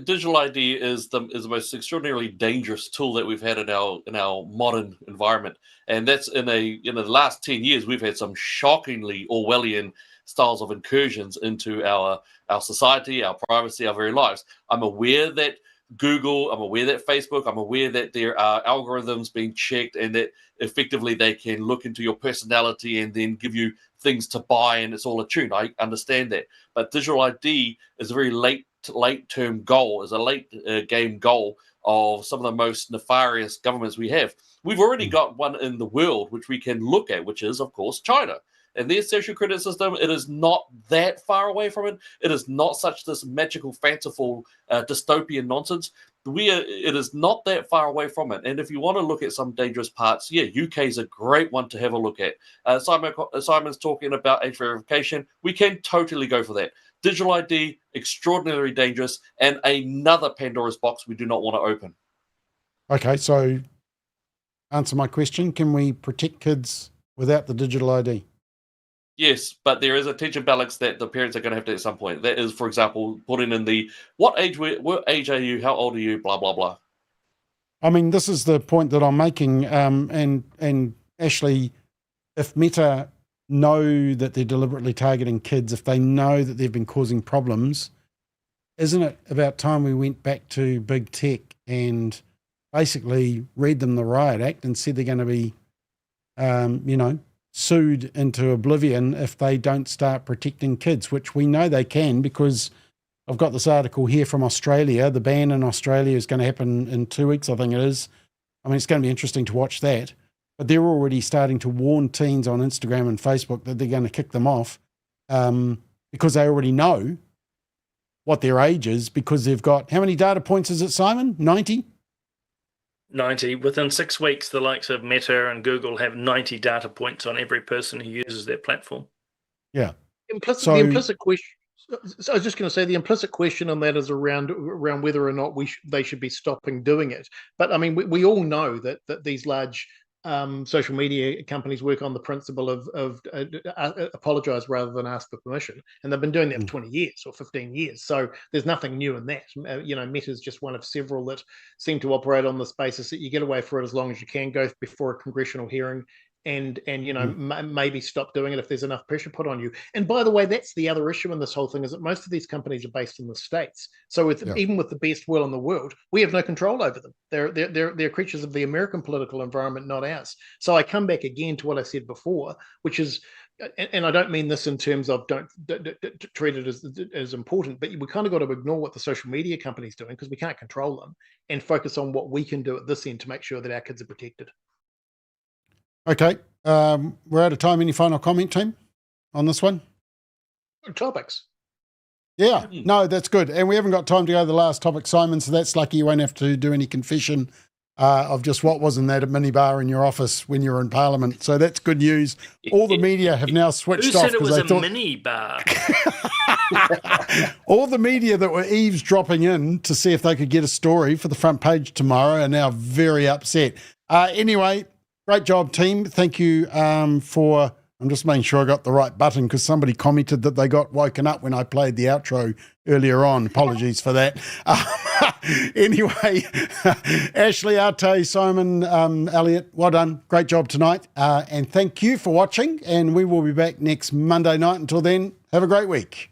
Digital ID is the most extraordinarily dangerous tool that we've had in our modern environment, and that's in the last 10 years we've had some shockingly Orwellian styles of incursions into our society, our privacy, our very lives. I'm aware that Google, I'm aware that Facebook, I'm aware that there are algorithms being checked, and that effectively they can look into your personality and then give you things to buy, and it's all attuned. I understand that, but digital ID is a very late-term goal, is a late game goal of some of the most nefarious governments we have. We've already got one in the world which we can look at, which is, of course, China. And their social credit system, it is not that far away from it. It is not such this magical, fanciful, dystopian nonsense. It is not that far away from it. And if you want to look at some dangerous parts, UK is a great one to have a look at. Simon's talking about age verification. We can totally go for that. Digital ID, extraordinarily dangerous, and another Pandora's box we do not want to open. Okay, so answer my question. Can we protect kids without the digital ID? Yes, but there is a teacher balance that the parents are going to have to at some point. That is, for example, putting in the what age are you, how old are you, blah, blah, blah. I mean, this is the point that I'm making. And Ashley, if Meta know that they're deliberately targeting kids, if they know that they've been causing problems, isn't it about time we went back to big tech and basically read them the riot act and said they're going to be, sued into oblivion if they don't start protecting kids, which we know they can, because I've got this article here from Australia. The ban in Australia is going to happen in 2 weeks, I think it is. I mean, it's going to be interesting to watch that. But they're already starting to warn teens on Instagram and Facebook that they're going to kick them off because they already know what their age is, because they've got, how many data points is it, Simon? 90? 90. Within 6 weeks, the likes of Meta and Google have 90 data points on every person who uses their platform. Yeah. The implicit question. So I was just going to say the implicit question on that is around whether or not they should be stopping doing it. But I mean, we all know that these large social media companies work on the principle of apologize rather than ask for permission, and they've been doing that for 20 years or 15 years. So there's nothing new in that. Meta is just one of several that seem to operate on this basis that you get away for it as long as you can, go before a congressional hearing, and maybe stop doing it if there's enough pressure put on you. And by the way, that's the other issue in this whole thing, is that most of these companies are based in the States. So even with the best will in the world, we have no control over them. They're creatures of the American political environment, not ours. So I come back again to what I said before, which is, and I don't mean this in terms of don't treat it as important, but we kind of got to ignore what the social media companies doing, because we can't control them, and focus on what we can do at this end to make sure that our kids are protected. Okay, we're out of time. Any final comment, team, on this one? Topics. Yeah, no, that's good. And we haven't got time to go to the last topic, Simon, so that's lucky. You won't have to do any confession of just what was in that minibar in your office when you were in Parliament. So that's good news. All the media have now switched off. Who said it was a mini bar? All the media that were eavesdropping in to see if they could get a story for the front page tomorrow are now very upset. Anyway, great job, team. Thank you for... I'm just making sure I got the right button, because somebody commented that they got woken up when I played the outro earlier on. Apologies for that. Anyway, Ashley, Arte, Simon, Elliot, well done. Great job tonight. And thank you for watching. And we will be back next Monday night. Until then, have a great week.